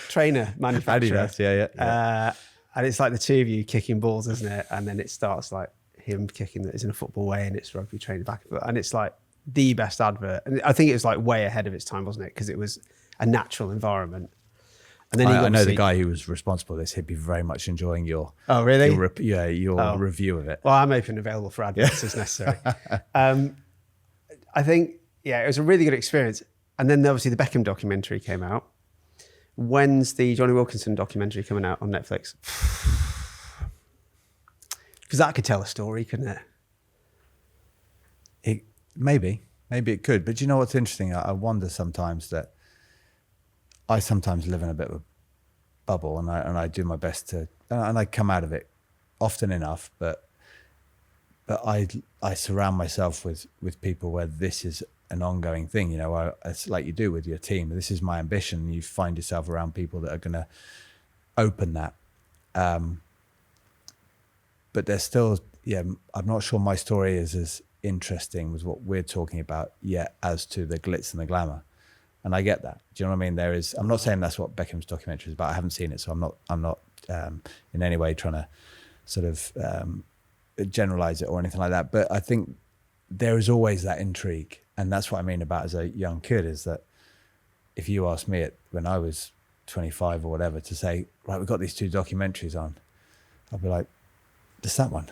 trainer manufacturer. Adidas, yeah. And it's like the two of you kicking balls, isn't it? And then it starts like him kicking that is in a football way, and it's rugby training back and forth. And it's like the best advert. And I think it was like way ahead of its time, wasn't it? Because it was a natural environment. And then I know the guy who was responsible for this. He'd be very much enjoying your really? your review of it. Well, I'm open and available for adverts as necessary. I think, it was a really good experience. And then obviously the Beckham documentary came out. When's the Jonny Wilkinson documentary coming out on Netflix? Because that could tell a story, couldn't it? Maybe it could. But you know what's interesting? I wonder sometimes that I sometimes live in a bit of a bubble, and I do my best to, and I come out of it often enough, but I surround myself with people where this is an ongoing thing, it's like you do with your team. This is my ambition. You find yourself around people that are going to open that. But there's still, I'm not sure my story is as interesting with what we're talking about yet as to the glitz and the glamour. And I get that. Do you know what I mean? I'm not saying that's what Beckham's documentary is about. I haven't seen it, so I'm not in any way trying to sort of generalize it or anything like that. But I think there is always that intrigue. And that's what I mean about as a young kid, is that if you asked me when I was 25 or whatever to say, right, we've got these two documentaries on, I'd be like, just that one.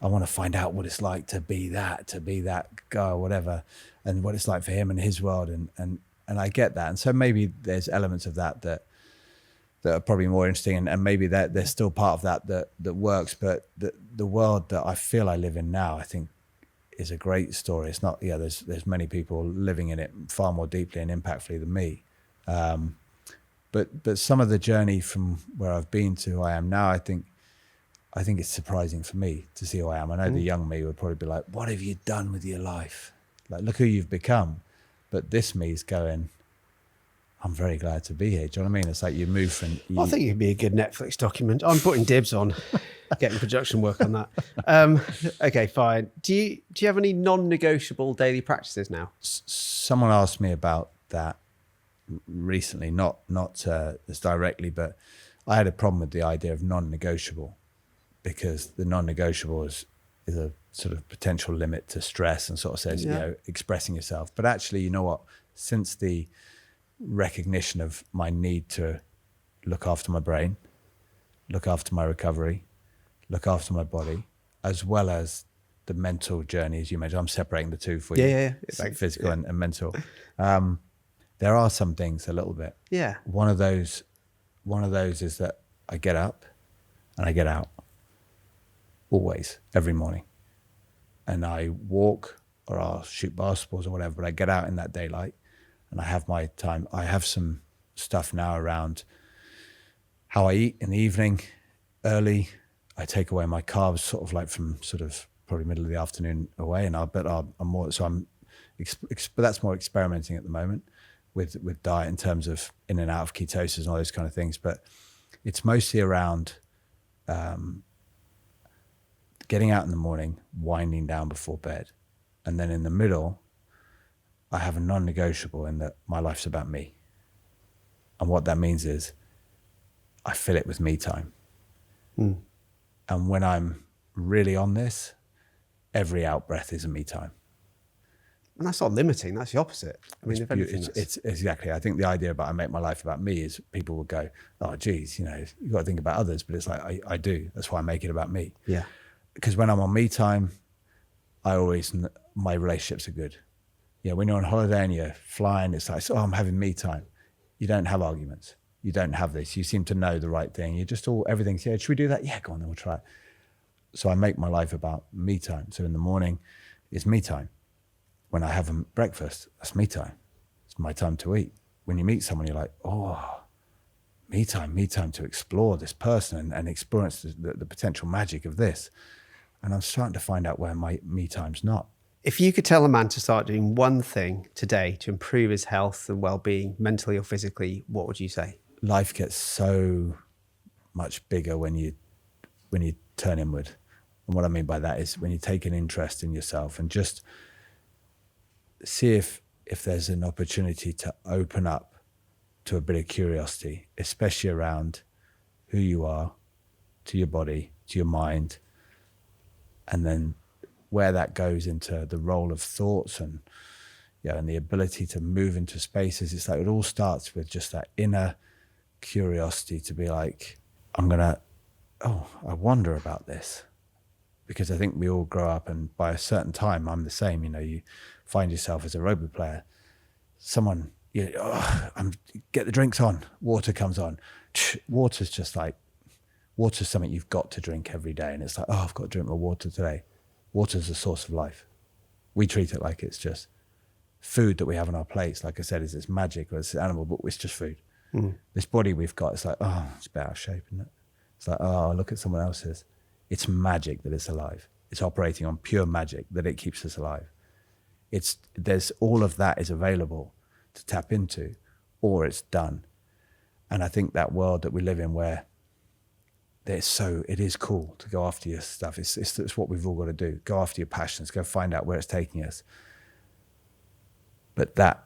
I want to find out what it's like to be that guy or whatever, and what it's like for him and his world. And I get that. And so maybe there's elements of that are probably more interesting, and maybe that there's still part of that works. But the world that I feel I live in now, I think, is a great story. It's not, there's many people living in it far more deeply and impactfully than me. But some of the journey from where I've been to who I am now, I think it's surprising for me to see who I am. I know the young me would probably be like, what have you done with your life? Like, look who you've become. But this me is going, I'm very glad to be here. Do you know what I mean? It's like you move from... I think it'd be a good Netflix document. I'm putting dibs on getting production work on that. Okay, fine. Do you have any non-negotiable daily practices now? Someone asked me about that recently, not as directly, but I had a problem with the idea of non-negotiable, because the non-negotiable is a sort of potential limit to stress, and sort of says, expressing yourself. But actually, you know what? Since the recognition of my need to look after my brain, look after my recovery, look after my body, as well as the mental journey, as you mentioned. I'm separating the two for you. Yeah. Physical and mental. There are some things a little bit. Yeah. One of those is that I get up and I get out always, every morning. And I walk, or I'll shoot basketballs or whatever, but I get out in that daylight and I have my time. I have some stuff now around how I eat in the evening, early. I take away my carbs sort of like from sort of probably middle of the afternoon away, and I'm more, so I'm, but that's more experimenting at the moment with diet in terms of in and out of ketosis and all those kind of things. But it's mostly around getting out in the morning, winding down before bed. And then in the middle, I have a non-negotiable in that my life's about me. And what that means is I fill it with me time. And when I'm really on this, every out breath is a me time. And that's not limiting, that's the opposite. I mean, it's exactly, I think the idea about I make my life about me is people will go, oh geez, you know, you got to think about others, but it's like, I do. That's why I make it about me. Yeah. Because when I'm on me time, my relationships are good. Yeah, when you're on holiday and you're flying, it's like, oh, I'm having me time. You don't have arguments. You don't have this. You seem to know the right thing. You're just everything's, yeah, should we do that? Yeah, go on, then we'll try it. So I make my life about me time. So in the morning, it's me time. When I have breakfast, that's me time. It's my time to eat. When you meet someone, you're like, oh, me time to explore this person and experience the potential magic of this. And I'm starting to find out where my me time's not. If you could tell a man to start doing one thing today to improve his health and well-being, mentally or physically, what would you say? Life gets so much bigger when you turn inward. And what I mean by that is when you take an interest in yourself and just see if there's an opportunity to open up to a bit of curiosity, especially around who you are, to your body, to your mind, and then where that goes into the role of thoughts and the ability to move into spaces. It's like it all starts with just that inner curiosity to be like, I wonder about this. Because I think we all grow up, and by a certain time, I'm the same. You know, you find yourself as a rugby player, someone, get the drinks on, water comes on. Water's something you've got to drink every day. And it's like, oh, I've got to drink my water today. Water's the source of life. We treat it like it's just food that we have on our plates. Like I said, it's magic, or it's an animal, but it's just food. This body we've got, it's like, oh, it's a bit out of shape, isn't it? It's like, oh, look at someone else's. It's magic that it's alive. It's operating on pure magic that it keeps us alive. There's all of that is available to tap into, or it's done. And I think that world that we live in, where it is cool to go after your stuff. It's what we've all got to do. Go after your passions. Go find out where it's taking us. But that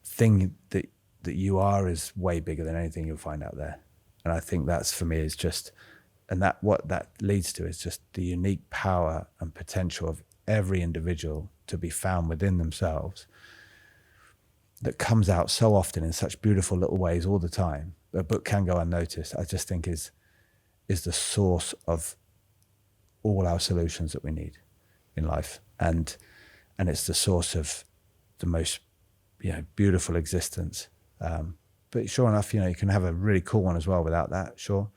thing that you are is way bigger than anything you'll find out there. And I think that's, for me, is just, and that what that leads to is just the unique power and potential of every individual to be found within themselves, that comes out so often in such beautiful little ways all the time, but can go unnoticed. I just think is the source of all our solutions that we need in life. And it's the source of the most, beautiful existence. But sure enough, you can have a really cool one as well without that, sure.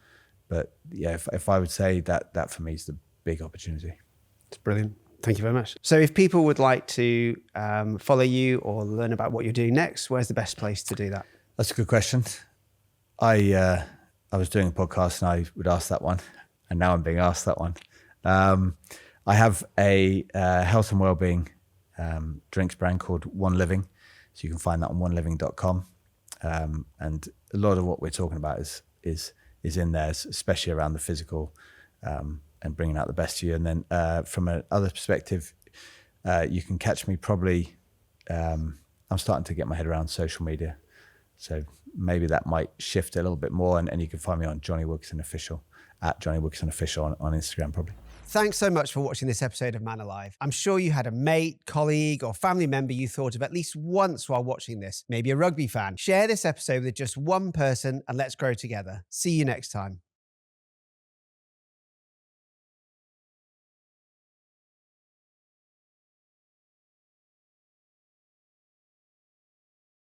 But yeah, if I would say that for me is the big opportunity. It's brilliant. Thank you very much. So if people would like to follow you or learn about what you're doing next, where's the best place to do that? That's a good question. I was doing a podcast and I would ask that one, and now I'm being asked that one. I have a health and wellbeing drinks brand called One Living. So you can find that on oneliving.com. And a lot of what we're talking about is in there, especially around the physical and bringing out the best of you. And then from another perspective, you can catch me probably, I'm starting to get my head around social media. So maybe that might shift a little bit more. And you can find me on Jonny Wilkinson Official, at Jonny Wilkinson Official on Instagram probably. Thanks so much for watching this episode of Man Alive. I'm sure you had a mate, colleague, or family member you thought of at least once while watching this, maybe a rugby fan. Share this episode with just one person and let's grow together. See you next time.